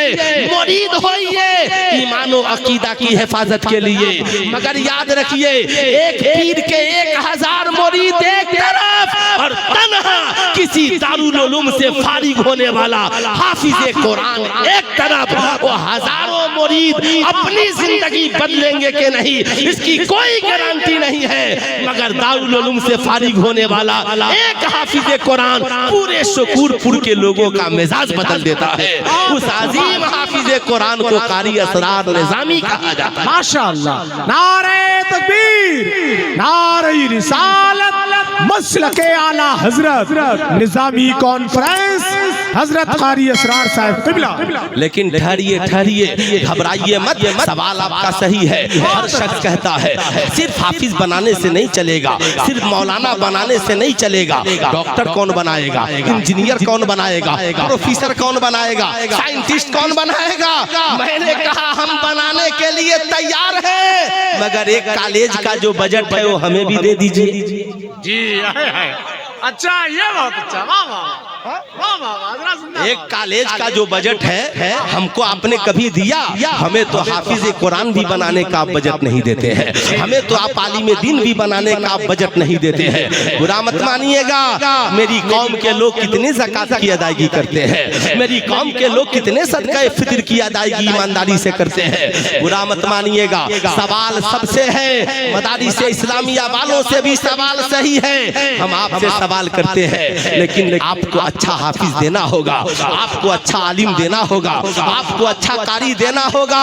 मुरीद होइए ईमान और अकीदा की हिफाजत के लिए। मगर याद रखिए, एक पीर के 1000 मुरीद एक तरफ, और तन्हा किसी दारुल उलूम से फारिग होने वाला हाफिजे कुरान एक तरफ। वो हजारों मुरीद अपनी जिंदगी बदलेंगे कि नहीं, इसकी कोई गारंटी नहीं है, मगर दारुल उलूम से फारिग होने वाला एक हाफिजे कुरान पूरे शकूरपुर के लोगों का मिजाज बदल देता है। उस अजीम हाफिजे कुरान को कारी असरार निजामी कहा जाता है। माशाअल्लाह, नारे तकबीर, नारे रिसालत, मसलके आला हजरत, निजामी कॉन्फ्रेंस, हजरत कारी असरार साहब क़िबला। लेकिन ठहरिए ठहरिए, घबराइए मत, सवाल आपका सही है। हर शख्स कहता है सिर्फ हाफिज बनाने से नहीं चलेगा, सिर्फ मौलाना बनाने से नहीं चलेगा। डॉक्टर कौन बनाएगा, इंजीनियर कौन बनाएगा, प्रोफेसर कौन बनाएगा, साइंटिस्ट कौन बनाएगा? मैंने कहा हम बनाने के लिए तैयार हैं, मगर एक कॉलेज का जो बजट है वो हमें भी दे दीजिए। जी अच्छा, ये बहुत अच्छा, वाह वाह वाह वाह। एक कॉलेज का जो बजट है हमको आपने कभी दिया? हमें तो हाफिज कुरान भी बनाने का आप बजट नहीं देते हैं, हमें तो आप आलिम दीन भी बनाने का आप बजट नहीं देते हैं। बुरा मत मानिएगा, मेरी कौम के लोग कितने ज़कात की अदायगी करते हैं, मेरी कौम के लोग कितने सदका फितर की अदायगी ईमानदारी से करते हैं। बुरा मत मानिएगा, सवाल सबसे है, मदारिस इस्लामिया वालों से भी सवाल सही है। हम आपसे सवाल करते हैं, लेकिन आपको अच्छा हाफिज देना होगा, आपको अच्छा आलिम देना होगा, आपको अच्छा कारी देना होगा,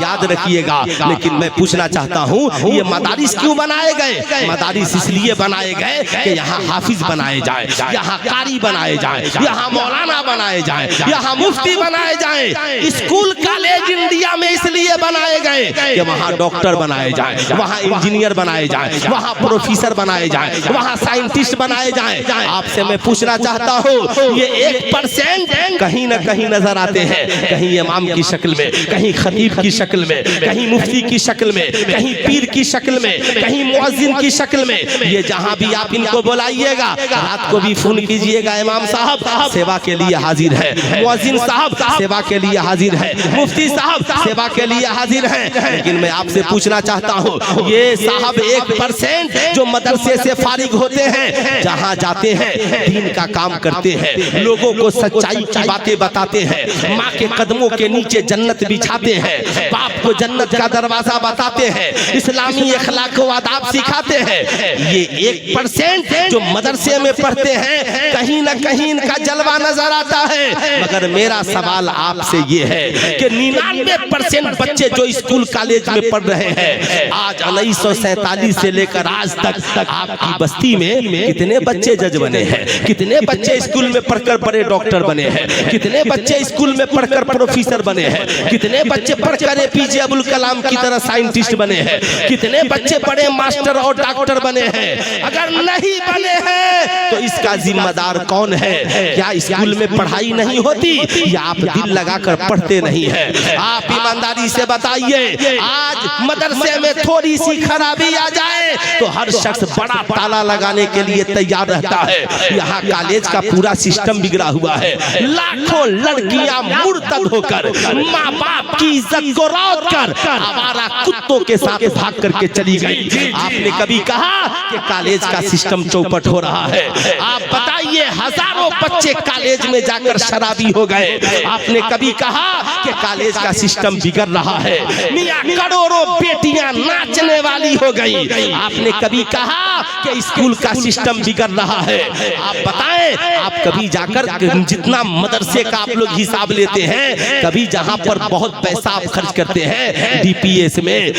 याद रखिएगा। लेकिन मैं पूछना चाहता हूँ, ये मदारिस क्यों बनाए गए? मदारिस इसलिए बनाए गए कि यहाँ हाफिज बनाए जाए, यहाँ कारी बनाए जाए, यहाँ मौलाना बनाए जाए, यहाँ मुफ्ती बनाए जाए। स्कूल कॉलेज इंडिया में इसलिए बनाए गए कि वहाँ डॉक्टर बनाए जाए, वहाँ इंजीनियर बनाए जाए, वहाँ प्रोफेसर बनाए जाए, वहाँ साइंटिस्ट बनाए जाए। आपसे मैं पूछना चाहता हूँ, ये 1% कहीं न कहीं नजर आते हैं, कहीं इमाम की शक्ल में, कहीं खतीब की शक्ल में, कहीं मुफ्ती की शक्ल में, कहीं पीर की शक्ल में, कहीं मुअज्जिन की शक्ल में। ये जहाँ भी आप इनको बुलाइएगा, रात को भी फोन कीजिएगा, इमाम साहब सेवा के लिए हाजिर है, मुअज्जिन साहब सेवा के लिए हाजिर है, मुफ्ती साहब सेवा के लिए हाजिर है। लेकिन मैं आपसे पूछना चाहता हूँ, ये साहब 1% जो मदरसे से फारिग होते हैं, जहाँ जाते हैं दीन का काम करते हैं, लोगों को सच्चाई की बातें बताते हैं, माँ के कदमों के नीचे जन्नत बिछाते हैं, बाप को जन्नत का दरवाजा बताते हैं, इस्लामी अखलाक व आदाब सिखाते हैं। ये 1% जो मदरसे में पढ़ते हैं, कहीं न कहीं इनका जलवा नजर आता है। मगर मेरा सवाल आपसे ये है कि 99% बच्चे जो स्कूल कॉलेज में पढ़ रहे हैं, आज 1947 से लेकर आज तक आपकी बस्ती में कितने बच्चे जज बने हैं, कितने बच्चे स्कूल में पढ़कर बड़े डॉक्टर बने हैं, कितने बच्चे स्कूल में पढ़कर प्रोफेसर बने हैं, कितने बच्चे पढ़कर एपीजे अब्दुल कलाम की तरह साइंटिस्ट बने हैं, कितने बच्चे बड़े मास्टर और डॉक्टर बने हैं। अगर नहीं बने हैं तो इसका जिम्मेदार कौन है? क्या स्कूल में पढ़ाई नहीं होती, या आप दिल लगाकर पढ़ते नहीं है? आप ईमानदारी से बताइए, आज मदरसे में थोड़ी सी खराबी आ जाए तो हर शख्स बड़ा ताला लगाने के लिए तैयार रहता है। यहाँ कॉलेज का पूरा सिस्टम बिगड़ा हुआ है। लाखों लड़कियां मुर्तद होकर माँ बाप की इज्जत को रौंद कर आवारा कुत्तों के साथ भाग करके चली गई। आपने कभी कहा कि कॉलेज का सिस्टम चौपट हो रहा है? आप बताइए, हजारों बच्चे कॉलेज में जाकर शराबी हो गए। आपने कभी कहा कि कॉलेज का सिस्टम बिगड़ रहा है? मियां करोड़ों बेटियां नाचने वाली हो गई। आपने कभी कहा कि स्कूल का सिस्टम बिगड़ रहा है? आप बताएं, आप कभी जाकर जितना मदरसे का आप लोग हिसाब लेते हैं, कभी जहां पर बहुत पैसा आप खर्च करते हैं डीपीएस में,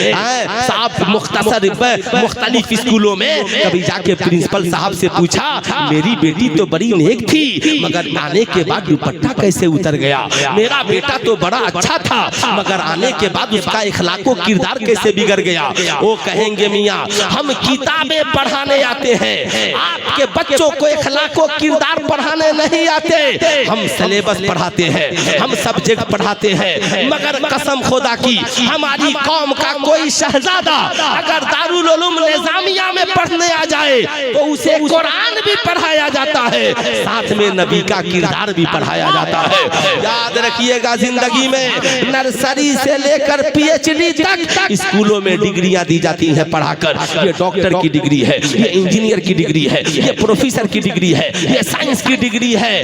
साहब मुख्तलिफ स्कूलों में, कभी जाके प्रिंसिपल साहब से पूछा, मेरी बेटी तो बड़ी नेक थी, मगर आने के बाद दुपट्टा कैसे उतर गया? मेरा बेटा तो बड़ा अच्छा था, मगर आने के बाद उसका इखलाको किरदार कैसे बिगड़ गया? वो कहेंगे, मियाँ हम किताबें पढ़ाने आते हैं, आपके बच्चों को इखलाको किरदार पढ़ाने नहीं आते। हम सिलेबस पढ़ाते हैं, हम सब्जेक्ट पढ़ाते हैं, मगर कसम खुदा की हमारी कौम का कोई शहजादा अगर दारुल उलूम निजामिया में पढ़ने आ जाए तो उसे कुरान भी पढ़ाया जाता है, साथ में नबी का किरदार भी पढ़ाया जाता है। याद रखिएगा, जिंदगी में नर्सरी से लेकर पीएचडी तक स्कूलों में डिग्रियां दी जाती हैं पढ़ाकर। ये डॉक्टर की डिग्री है, ये इंजीनियर की डिग्री है, ये प्रोफेसर की डिग्री है, ये साइंस की डिग्री है।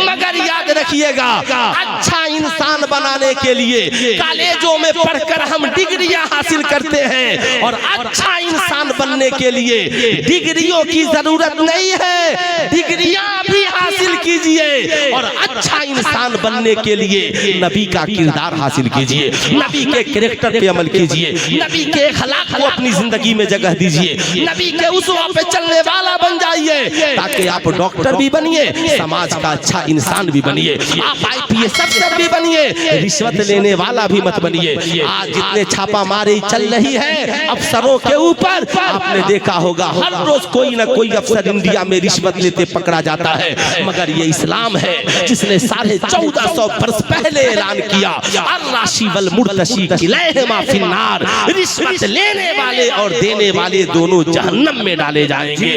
मगर याद रखिएगा, अच्छा इंसान बनाने के लिए कॉलेजों में पढ़कर हम डिग्रियां हासिल करते हैं, और अच्छा इंसान बनने के लिए डिग्रियों की जरूरत नहीं है, डिग्रियां भी हासिल कीजिए, और अच्छा इंसान बनने के लिए नबी का किरदार हासिल कीजिए, नबी के कैरेक्टर पे अमल कीजिए, नबी के अखलाक को अपनी जिंदगी में जगह दीजिए, नबी के उस्वा पे चलने वाला बन जाइए, ताकि आप डॉक्टर भी बनिए, समाज का अच्छा इंसान भी बनिए, आप आईपीएस अफसर भी बनिए, रिश्वत लेने वाला भी मत बनिए। आज जितने छापा मारी चल रही है अफसरों के ऊपर, आपने देखा होगा हर रोज कोई ना कोई अफसर इंडिया में रिश्वत लेते पकड़ा जाता है। मगर ये इस्लाम है जिसने 1450 वर्ष पहले ऐलान किया, अर्राशी वल मुर्तशी किलैहिमा फिन्नार, रिश्वत लेने वाले और देने वाले दोनों जहन्नम में डाले जाएंगे।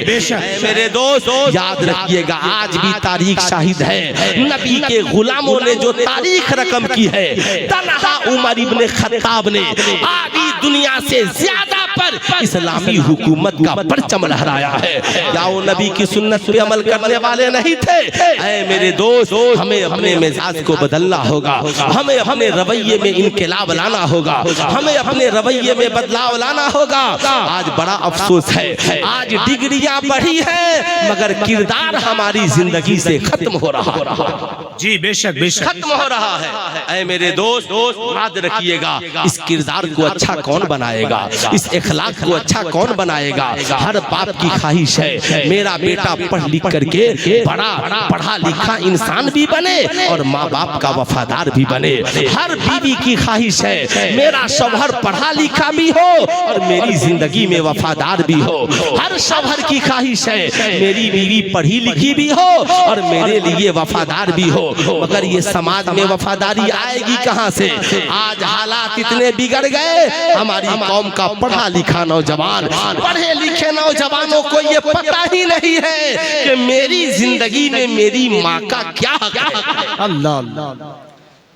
मेरे दोस्त याद रखिएगा, आज भी तारीख शाहिद है, नबी के गुलामों ने जो तारीख रकम की है, तन्हा उमर इब्ने खत्ताब ने आधी दुनिया से ज्यादा पर इस्लामी हुकूमत का परचम लहराया है। क्या वो नबी की सुन्नत पे अमल करने वाले नहीं थे? ऐ मेरे दोस्त, हमें अपने मिजाज को बदलना होगा, हमें अपने रवैये में इनकलाब लाना होगा, हमें अपने रवैये में बदलाव लाना होगा। आज बड़ा अफसोस है, आज डिग्रियां बढ़ी है मगर किरदार हमारी जिंदगी से खत्म हो रहा है। जी बेशक बेशक खत्म हो रहा है। ऐ मेरे दोस्त, याद रखिएगा, इस किरदार को अच्छा कौन बनाएगा, इस इखलाक को अच्छा कौन बनाएगा? हर बाप की ख्वाहिश है मेरा बेटा पढ़ लिख करके बड़ा पढ़ा लिखा इंसान भी बने और माँ बाप का वफादार भी बने। हर बीवी की ख्वाहिश है मेरा शौहर पढ़ा लिखा भी हो और मेरी जिंदगी में वफादार भी हो। हर शौहर की ख्वाहिश है मेरी बीवी पढ़ी लिखी भी हो और मेरे लिए वफादार भी हो। मगर ये समाज में वफादारी आएगी कहाँ से? आज हालात इतने बिगड़ गए, हमारी कौम का पढ़ा लिखा नौजवान, पढ़े लिखे नौजवानों को ये पता ही नहीं है कि मेरी जिंदगी में मेरी माँ का क्या हक है। अल्लाह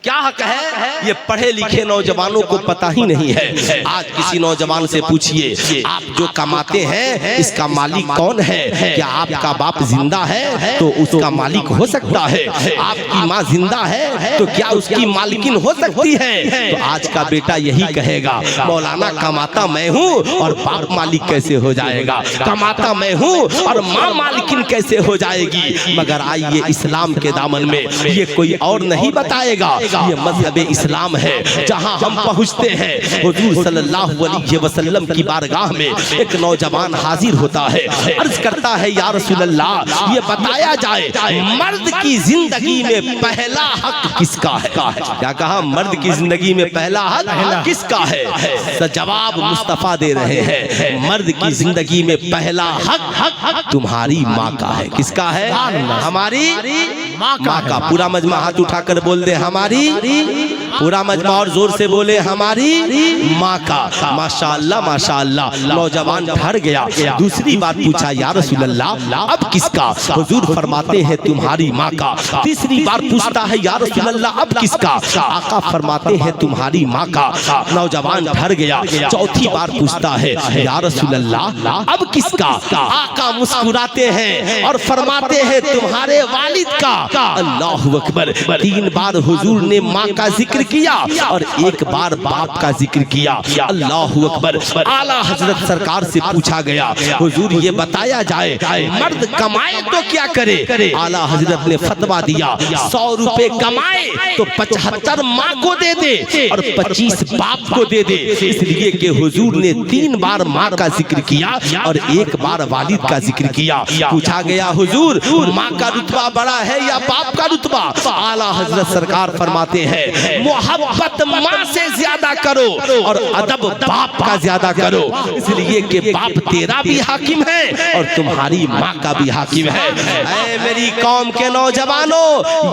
क्या हक है? ये पढ़े लिखे नौजवानों को पता ही नहीं है। आज किसी नौजवान से पूछिए, आप जो कमाते हैं इसका मालिक कौन है? क्या आपका बाप जिंदा है तो उसका मालिक हो सकता है? आपकी माँ जिंदा है तो क्या उसकी मालिकिन हो सकती है? तो आज का बेटा यही कहेगा, मौलाना कमाता मैं हूँ और बाप मालिक कैसे हो जाएगा? कमाता मैं हूँ और माँ मालिकिन कैसे हो जाएगी? मगर आइए इस्लाम के दामन में ये कोई और नहीं बताएगा, ये मज़हब इस्लाम है। जहां हम पहुंचते हैं हुजूर सल्लल्लाहु अलैहि वसल्लम की बारगाह में एक नौजवान हाजिर होता है, अर्ज करता है, या रसूल अल्लाह, ये बताया जाए मर्द की जिंदगी में पहला हक किसका है? क्या कहा? मर्द की जिंदगी में पहला हक किसका है? तो जवाब मुस्तफा दे रहे हैं, मर्द की जिंदगी में पहला हक तुम्हारी माँ का है। किसका है? हमारी माँ का। पूरा मजमा हाथ उठाकर बोल दे, हमारी। पूरा मजमा और जोर से बोले, हमारी माँ का। माशाअल्लाह माशाअल्लाह, नौजवान ठहर गया। दूसरी बात पूछा, या रसूल अल्लाह अब किसका? हुजूर फरमाते हैं तुम्हारी माँ का। तीसरी बार पूछता है, या रसूल अल्लाह अब किसका? आका फरमाते हैं तुम्हारी माँ का। नौजवान ठहर गया। चौथी बार पूछता है, या रसूल अल्लाह अब किसका? आका मुस्कुराते हैं और फरमाते हैं तुम्हारे वालिद का। अल्लाहु अकबर। 3 बार हुजूर ने माँ का जिक्र किया और 1 बार बाप का जिक्र किया। अल्लाहु अकबर। आला हजरत सरकार से पूछा गया, हुजूर ये बताया जाए मर्द कमाए तो क्या करे? आला हजरत ने फतवा दिया, 100 रुपए कमाए तो 75 माँ को दे दे और 25 बाप को दे दे। इसलिए कि हुजूर ने 3 बार माँ का जिक्र किया और 1 बार वालिद का जिक्र किया। पूछा गया, हुजूर माँ का रुतबा बड़ा है या बाप का रुतबा? आला हजरत सरकार फरमाते हैं, मोहब्बत माँ से ज्यादा करो और अदब बाप का ज्यादा करो, इसलिए कि बाप तेरा भी हाकिम है और तुम्हारी माँ का भी हाकिम है। ऐ मेरी कौम के नौजवानों,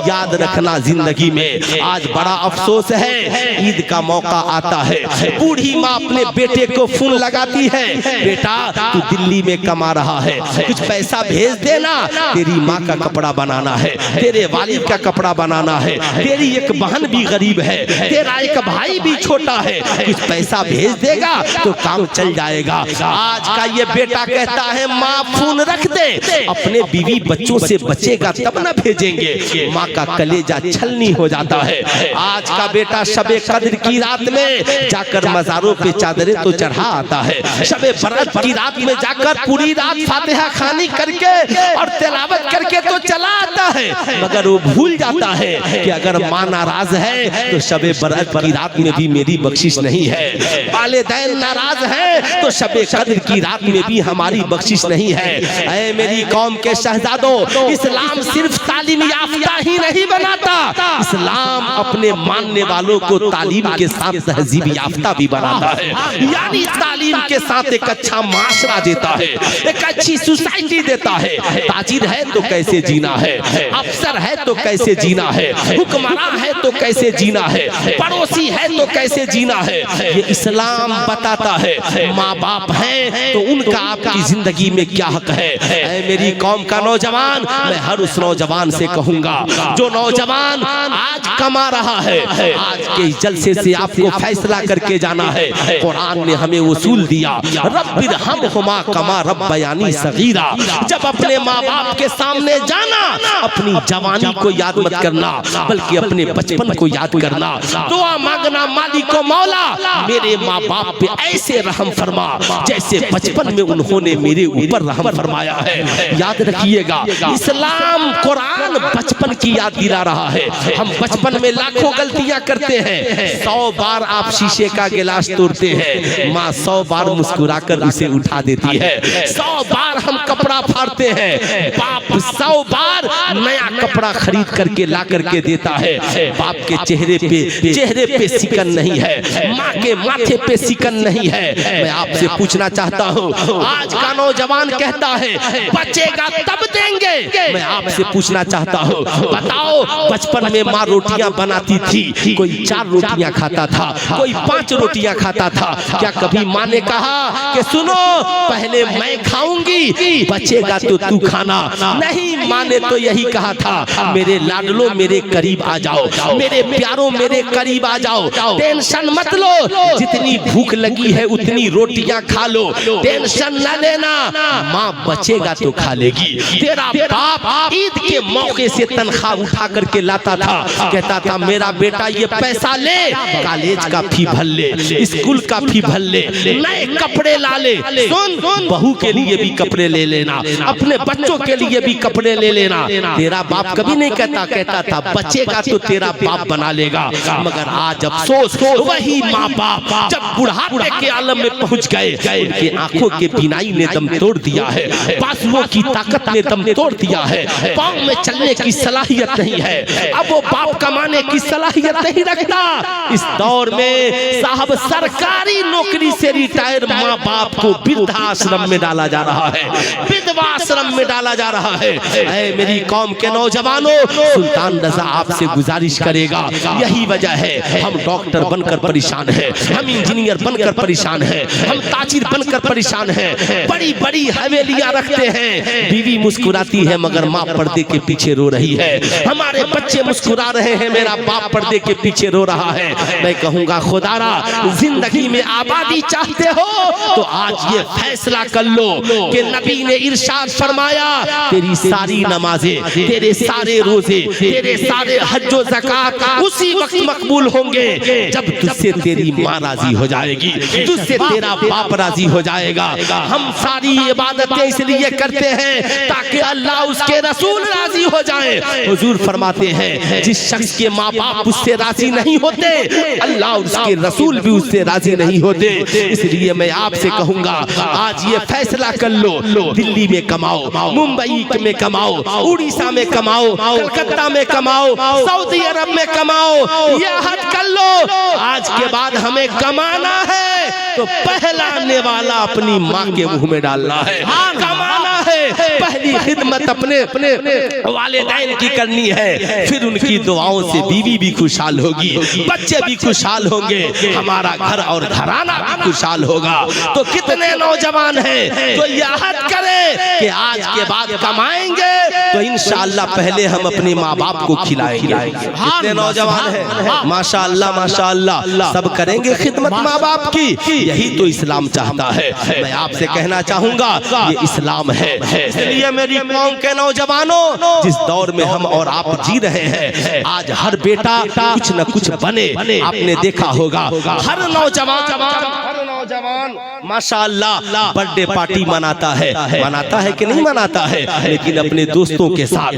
याद रखना, जिंदगी में आज बड़ा अफसोस है, ईद का मौका आता है, बूढ़ी माँ अपने बेटे को फोन लगाती है, बेटा तू दिल्ली में कमा रहा है, कुछ पैसा भेज देना, तेरी माँ का कपड़ा बनाना है, तेरे वालिद का कपड़ा बनाना है, तेरी एक बहन भी गरीब है, तेरा एक भाई भी छोटा है, कुछ पैसा भेज देगा तो काम चल जाएगा। आज का ये बेटा कहता है, माँ फोन रख दे, अपने बीवी बच्चों से बचेगा तब न भेजेंगे। माँ का कलेजा छलनी हो जाता है। आज का बेटा शबे कद्र की रात में जाकर मज़ारों पे चादरें तो चढ़ा आता है, शबे बरात की रात में जाकर पूरी रात फातिहा खानी करके और तिलावत करके तो चला आता है, मगर वो भूल जाता है कि अगर माँ नाराज है तो शबे बरात की रात में भी मेरी बख्शिश नहीं है, वालिदैन नाराज है तो शबे कद्र की रात में भी हमारी बख्शिश नहीं है। ऐ मेरी कौम के शहजादों, इस्लाम सिर्फ तालीम याफ्ता ही नहीं बनाता, इस्लाम अपने मानने वालों को तालीम के साथ तहजीब याफ्ता भी बनाता है। यानी तालीम के साथ एक अच्छा माशरा देता है, एक अच्छी सोसाइटी देता है। ताजिर है तो कैसे जीना है, अफसर है तो कैसे जीना है, हुक्मरान है है तो कैसे जीना है, पड़ोसी है तो कैसे जीना है, ये इस्लाम बताता है। माँ बाप हैं तो उनका आपकी जिंदगी में क्या हक है। ऐ मेरी कौम का नौजवान, मैं हर उस नौजवान से कहूंगा जो नौजवान आज कमा रहा है, आज के जलसे से आपको फैसला करके जाना है। कुरान ने हमें उसूल दिया, रब्बिरहमहुमा कमा रब्बयानी सगीरा। जब अपने माँ बाप के सामने जाना, अपनी जवानी को याद मत करना, बल्कि अपने बचपन को याद करना। दुआ मांगना, मालिक को मौला मेरे माँ बाप पे ऐसे रहम फरमा जैसे बचपन में उन्होंने मेरे ऊपर रहम फरमाया है। याद रखिएगा, इस्लाम कुरान बचपन की याद दिला रहा है। हम बचपन में लाखों गलतियां करते हैं। 100 बार आप शीशे का गिलास तोड़ते हैं, माँ 100 बार मुस्कुराकर उसे उठा देती है। 100 बार हम कपड़ा फाड़ते हैं, बाप 100 बार नया कपड़ा खरीद करके ला करके देता है। बाप के चेहरे पे सिकन नहीं है, माँ के माथे पे सिकन नहीं है। मैं आपसे पूछना चाहता हूँ, आज का नौजवान कहता है बचेगा तब देंगे। मैं आपसे पूछना चाहता हूँ, बताओ बचपन में माँ रोटियां बनाती थी, कोई 4 रोटियां खाता था, कोई 5 रोटियां खाता था। क्या कभी माँ ने कहा कि सुनो पहले मैं खाऊंगी, बचेगा तो तू खाना? नहीं, माँ ने तो यही कहा था, मेरे लाडलो मेरे करीब आ जाओ, मेरे प्यारों मेरे करीब आ जाओ, टेंशन मत लो, जितनी भूख लगी है उतनी रोटियां खा लो, टेंशन न लेना, माँ बचेगा तो खा लेगी। तेरा बाप ईद के मौके से तनख्वाह उठा करके लाता था, कहता था मेरा बेटा ये पैसा ले, कॉलेज का फी भर ले, स्कूल का फी भर ले, नए कपड़े ला ले। सुन, बहू के लिए भी कपड़े ले लेना, अपने बच्चों के लिए भी कपड़े ले लेना। तेरा बाप कभी नहीं कहता था बचेगा तो तेरा बाप बना लेगा। मगर आज अफसोस, वही माँ बाप जब बुढ़ापे के आलम में पहुंच गए, उनके आंखों के बिनाई ने दम तोड़ दिया है, बाजुओं की ताकत ने दम तोड़ दिया है, पांव में चलने की सलाहियत नहीं है, अब वो बाप कमाने की सलाहियत नहीं रखता। इस दौर में साहब सरकारी नौकरी से रिटायर माँ बाप को वृद्धाश्रम में डाला जा रहा है, विधवाश्रम में डाला जा रहा है। ऐ मेरी कौम के नौजवानों, सुल्तान रजा आपसे गुजारिश करेगा, यही वजह है हम डॉक्टर बनकर परेशान है, हम इंजीनियर बनकर परेशान है, हम ताजिर बनकर परेशान है, बड़ी बड़ी हवेलियां रखते हैं, बीवी मुस्कुराती है मगर माँ पर्दे के पीछे रो रही है, हमारे बच्चे मुस्कुरा रहे हैं, मेरा बाप पर्दे के पीछे रो रहा है। मैं कहूंगा खुदारा, जिंदगी में आबादी चाहते हो तो आज ये फैसला कर लो कि नबी ने इरशाद फरमाया, तेरी सारी नमाजें, तेरे सारे रोजे, तेरे सारे हज्जो ज़कात उसी वक्त मकबूल होंगे जब तुझसे तेरी माँ राजी हो जाएगी, तुझसे तेरा बाप राजी हो जाएगा। हम सारी इबादतें इसलिए करते हैं ताकि अल्लाह उसके रसूल राजी हो जाए। हुजूर फरमाते हैं जिस शख्स के माँ बाप उससे राजी नहीं होते, अल्लाह उसके रसूल भी उससे राजी नहीं होते। इसलिए मैं आपसे कहूंगा आज ये फैसला कर लो, दिल्ली में कमाओ, मुंबई में कमाओ, उड़ीसा में कमाओ, कलकत्ता में कमाओ, सऊदी अरब में कमाओ, यह हद कर लो आज के बाद हमें कमाना है तो पहला नेवाला अपनी माँ के मुंह में डालना है, कमाना है, पहली खिदमत अपने वालिदैन की करनी है, फिर उनकी दुआओं से बीवी भी खुशहाल होगी, बच्चे भी खुशहाल होंगे, हमारा घर और घराना भी खुशहाल होगा। तो कितने नौजवान हैं जो याद करें कि आज के बाद कमाएंगे तो इंशाअल्लाह पहले हम अपने माँ बाप को खिलाएंगे। कितने नौजवान हैं, माशाअल्लाह माशाअल्लाह, सब करेंगे खिदमत माँ बाप की, यही तो इस्लाम चाहता है। मैं आपसे कहना चाहूंगा ये इस्लाम है। इसलिए मेरी कौम के नौजवानों, जिस दौर में हम और आप जी रहे हैं, आज हर बेटा कुछ न कुछ बने। आपने देखा होगा हर नौजवान माशाअल्लाह बर्थडे पार्टी मनाता है कि नहीं मनाता है, लेकिन अपने दोस्तों के साथ,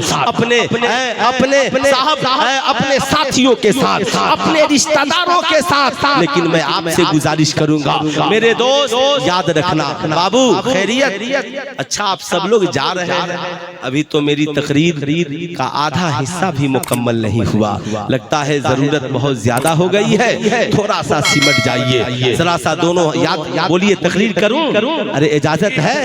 अपने साथियों के साथ, अपने रिश्तेदारों के साथ। लेकिन मैं आपसे गुजारिश करूंगा मेरे दोस्त, याद रखना बाबू खैरियत, अच्छा आप सब लोग जा जा रहे हैं। अभी तो मेरी तकरीर का आधा हिस्सा भी मुकम्मल नहीं हुआ, लगता है जरूरत बहुत ज्यादा हो गई है, थोड़ा सा सिमट जाइए, जरा सा दोनों याद बोलिए तकरीर करूं? अरे इजाजत है?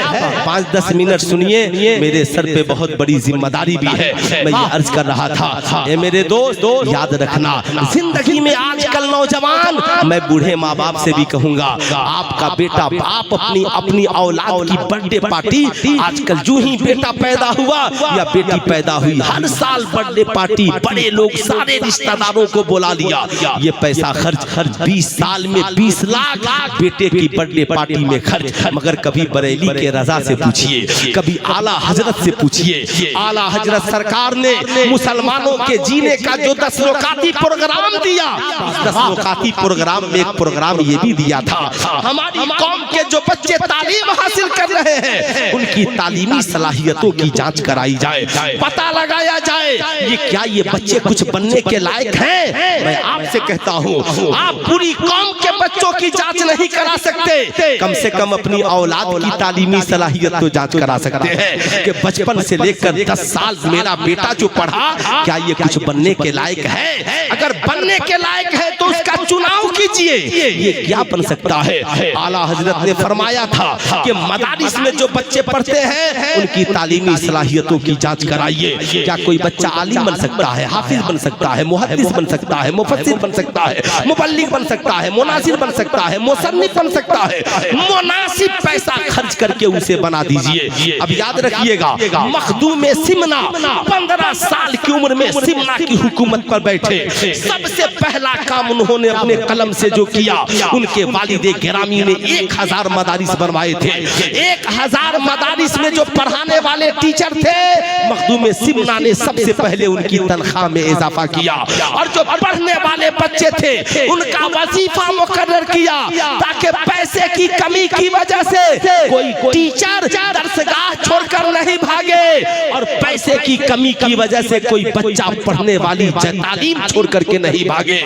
5-10 मिनट सुनिए, मेरे सर पे बहुत बड़ी जिम्मेदारी भी है। मैं ये अर्ज कर रहा था, ये मेरे दोस्त याद रखना, जिंदगी में आजकल नौजवान, मैं बूढ़े माँ बाप से भी कहूंगा, आपका बेटा बाप अपनी औलाद की बर्थडे पार्टी, आजकल जो ही बेटा पैदा हुआ या बेटी पैदा हुई, हर साल बर्थडे पार्टी, बड़े लोग सारे रिश्तेदारों को बुला लिया, ये पैसा खर्च 20 साल में 20 लाख बेटे की बर्थडे पार्टी में खर्च। मगर कभी बरेली के रजा से पूछिए, कभी आला हजरत से पूछिए, आला हजरत सरकार ने मुसलमानों के जीने का जो 10 लोकाती प्रोग्राम दिया, 10 लोकाती प्रोग्राम में एक प्रोग्राम ये भी दिया था, हमारी कौम के जो बच्चे तालीम हासिल कर रहे हैं उनकी तालीमी सलाहियतों की जांच कराई जाए, पता लगाया जाए ये क्या ये बच्चे कुछ बनने के लायक हैं। मैं आपसे कहता हूँ, आप पूरी कौम के बच्चों की जांच नहीं करा सकते, कम से कम अपनी औलाद की तालीमी सलाहियत तो जांच करा सकते हैं कि बचपन से लेकर 10 साल मेरा बेटा जो पढ़ा, क्या ये कुछ बनने के लायक है? अगर बनने के लायक है तो उसका चुनाव कीजिए, ये क्या बन सकता है? आला हजरत ने फरमाया था कि मदारिस में जो बच्चे पढ़ते हैं उनकी तालीमी सलाहियतों की जांच कराइए। क्या कोई बच्चा आलिम बन सकता है, हाफिज बन सकता है, मुहद्दिस बन सकता है, मुफस्सिर बन सकता है, मुबल्लिग बन सकता है, मुनासिर बन सकता है, मुसन्निफ बन सकता है? मुनासिब पैसा खर्च करके उसे बना दीजिए। अब याद रखिएगा, मखदूम सिमना 15 साल की उम्र में सिमना की हुकूमत पर बैठे, सबसे पहला काम उन्होंने अपने कलम से जो किया, उनके वालिदे गिरामी ने 1000 मदारिस बनवाए थे। 1000 मदारिस में जो पढ़ाने वाले टीचर थे, मखदूम सिमना ने सबसे पहले उनकी तनख्वाह में इजाफा किया, और जो पढ़ने वाले बच्चे थे उनका वजीफा मुकर्रर किया, ताकि पैसे की कमी की वजह से कोई टीचर दरसगाह छोड़कर नहीं भागे, और पैसे की कमी की वजह से कोई बच्चा पढ़ने वाली तालीम छोड़ करके नहीं भागे।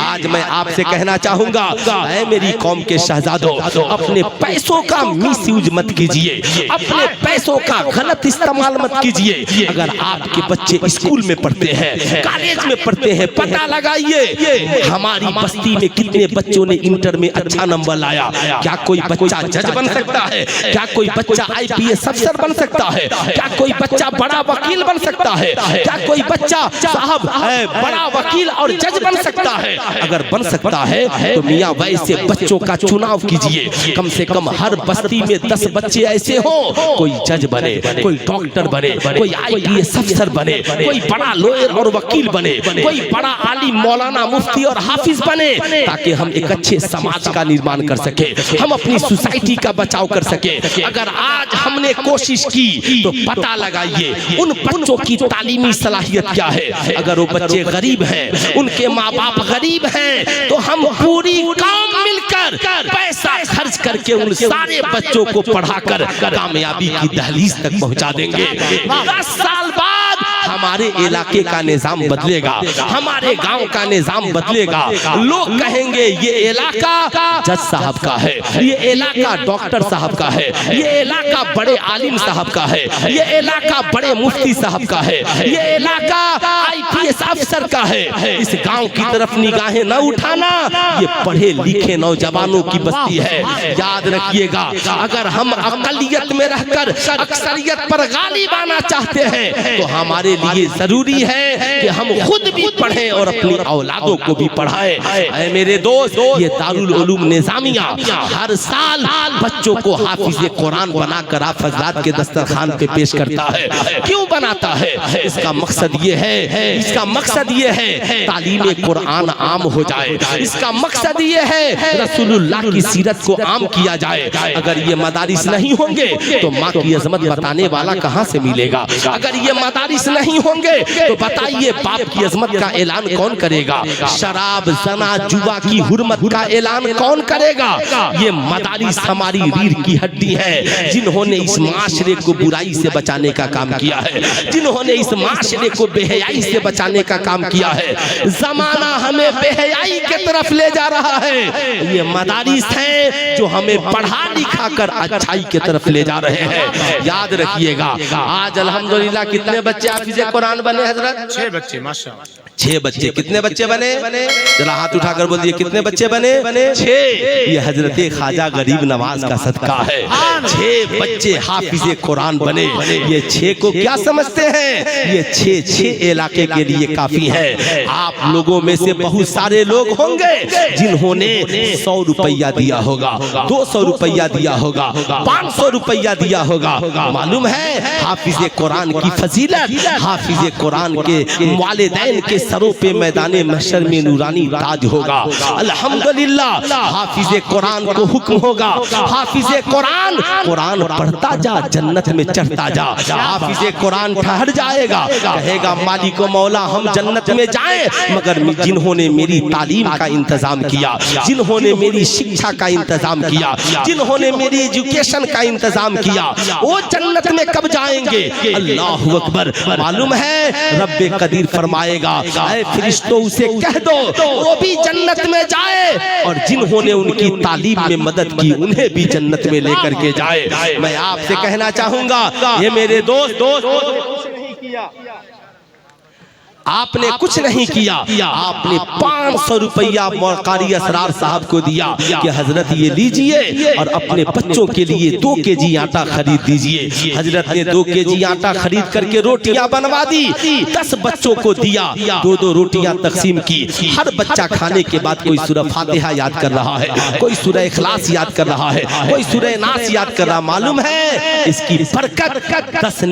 आज मैं आपसे कहना चाहूंगा, ऐ मेरी कौम के शहजादों, अपने पैसों का मिसयूज मत कीजिए, अपने पैसों का गलत इस्तेमाल मत कीजिए। अगर आपके बच्चे स्कूल में पढ़ते हैं, कॉलेज में पढ़ते हैं, पता लगाइए हमारी बस्ती में कितने बच्चों ने इंटर में अच्छा नंबर लाया। क्या कोई बच्चा जज बन सकता है? क्या कोई बच्चा IPS अफसर बन सकता है? क्या कोई बच्चा बड़ा वकील बन सकता है? क्या कोई बच्चा साहब बड़ा वकील और जज बन सकता है? अगर बन सकता है तो मियाँ वैसे बच्चों का चुनाव कीजिए। कम से कम हर बस्ती में 10 बच्चे ऐसे हो, कोई जज बने, कोई डॉक्टर बने, कोई IPS अफसर बने, कोई बड़ा लॉयर और वकील बने, कोई बड़ा आलिम मौलाना मुफ्ती और हाफिज बने, ताकि हम एक अच्छे समाज का निर्माण कर सके, हम अपनी सोसाइटी का बचाव कर सके। अगर आज हमने कोशिश की तो पता लगाइए उन बच्चों की तालीमी सलाहियत क्या है। अगर वो बच्चे गरीब हैं, उनके माँ बाप गरीब हैं, तो हम पूरी कौम मिलकर पैसा खर्च करके उन सारे बच्चों को पढ़ाकर कामयाबी की दहलीज तक पहुंचा देंगे। 10 साल बाद हमारे इलाके का निजाम बदलेगा, हमारे गांव का निजाम बदलेगा। लोग कहेंगे ये इलाका जज साहब का है, ये इलाका डॉक्टर साहब का है, ये इलाका बड़े आलिम साहब का है, ये इलाका बड़े मुफ्ती साहब का है, ये इलाका IPS अफसर का है। इस गांव की तरफ निगाहें न उठाना, ये पढ़े लिखे नौजवानों की बस्ती है। याद रखिएगा, अगर हम अकलियत में रहकर अक्सरियत पर गालिब आना चाहते हैं तो हमारे लिए जरूरी है कि हम खुद भी पढ़ें और अपनी औलादों को भी पढ़ाएं। ऐ मेरे दोस्त, ये दारुल उलूम निजामिया हर साल बच्चों को हाफिज कुरान बनाकर आप हजरात के दस्तरखान पे पेश करता है। क्यों बनाता है? इसका मकसद ये है, इसका मकसद ये है तालीम कुरान आम हो जाए, इसका मकसद ये है रसूलुल्लाह की सीरत को आम किया जाए। अगर ये मदारिस नहीं होंगे तो माँ की अजमत बताने वाला कहाँ से मिलेगा? अगर ये मदारिस नहीं होंगे तो बताइए बाप की अजमत का ऐलान कौन करेगा? शराब जना जुआ की हुर्मत का ऐलान कौन करेगा? ये मदारिस हमारी रीढ़ की हड्डी है, जिन्होंने इस माशरे को बुराई से बचाने का काम किया है, जिन्होंने इस माशरे को बेहयाई से बचाने का काम किया है। जमाना हमें बेहयाई की तरफ ले जा रहा है। ये मदारिस हैं हैं जो हमें पढ़ा लिखा कर अच्छाई की तरफ ले जा रहे हैं। याद रखिएगा, आज अल्हम्दुलिल्लाह कितने बच्चे हाफिज़े कुरान बने हजरत? 6 बच्चे माशाअल्लाह। 6 बच्चे। कितने बच्चे बने? जरा हाथ उठाकर बोल दिए कितने बच्चे बने? 6। ये हजरत ख्वाजा गरीब नवाज का सदका है। 6 बच्चे हाफिज़े कुरान बने। ये 6 को क्या समझते हैं? ये 6 इलाके के लिए काफी है। आप लोगों में से बहुत सारे लोग होंगे जिन्होंने 100 रुपया दिया होगा, 200 रुपया दिया होगा, 500 रुपया दिया होगा। मालूम है हाफिज़े कुरान की फजीलत? हाफिज़े कुरान के वालिदैन के सरों पे मैदाने महशर में नूरानी ताज होगा। अल्हम्दुलिल्लाह हाफिज़े कुरान को हुक्म होगा, हाफिज़े कुरान कुरान पढ़ता जा, जन्नत में चढ़ता जा। हाफिज़े कुरान ठहर जाएगा, कहेगा मालिक व मौला हम जन्नत में जाएं, मगर जिन्होंने मेरी तालीम का इंतजाम किया, जिन्होंने मेरी शिक्षा का इंतजाम किया, जिन्होंने मेरी एजुकेशन का इंतजाम किया, वो जन्नत में कब जाएंगे? अल्लाह अकबर। मालूम है रब्बे कदीर फरमाएगा, ऐ फरिश्तों उसे कह दो वो भी जन्नत में जाए, और जिन्होंने उनकी तालीम में मदद की उन्हें भी जन्नत में लेकर के जाए। मैं आपसे कहना चाहूंगा, ये मेरे दोस्त आपने कुछ नहीं किया, आपने 500 रुपया कारी असरार साहब को दिया कि हजरत ये लीजिए और अपने बच्चों के लिए 2 केजी आटा खरीद दीजिए। हजरत ने 2 केजी आटा खरीद करके रोटियां बनवा दी, 10 बच्चों को दिया, 2-2 रोटियां तकसीम की। हर बच्चा खाने के बाद कोई सूरह फातिहा याद कर रहा है, कोई सूरह इखलास याद कर रहा है, कोई सूरह नास याद कर रहा। मालूम है इसकी बरकत 10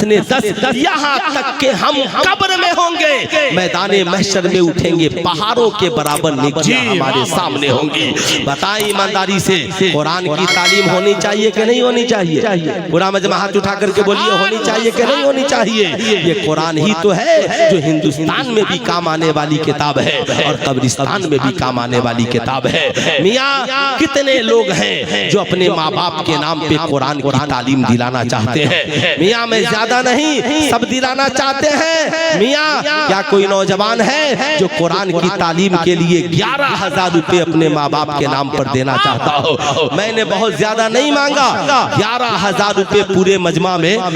ने 10 यहाँ तक के हम कब्र में होंगे, मैदाने महशर में उठेंगे, पहाड़ों के बराबर नेकियां हमारे सामने होंगी। बताएं ईमानदारी से, कुरान की तालीम होनी चाहिए कि नहीं होनी चाहिए? पूरा मजमा हाथ उठा करके बोलिए होनी चाहिए कि नहीं होनी चाहिए? ये कुरान ही तो है जो हिंदुस्तान में भी काम आने वाली किताब है और कब्रिस्तान में भी काम आने वाली किताब है। मियाँ कितने लोग हैं जो अपने माँ बाप के नाम पे कुरान की तालीम दिलाना चाहते हैं? मियाँ मैं ज्यादा नहीं, सब दिलाना चाहते हैं। मियाँ क्या कोई नौजवान है जो कुरान की तालीम के लिए 11,000 रुपए अपने माँ बाप के नाम पर देना चाहता हो? मैंने बहुत ज्यादा नहीं मांगा, 11,000 रुपए पूरे मजमा में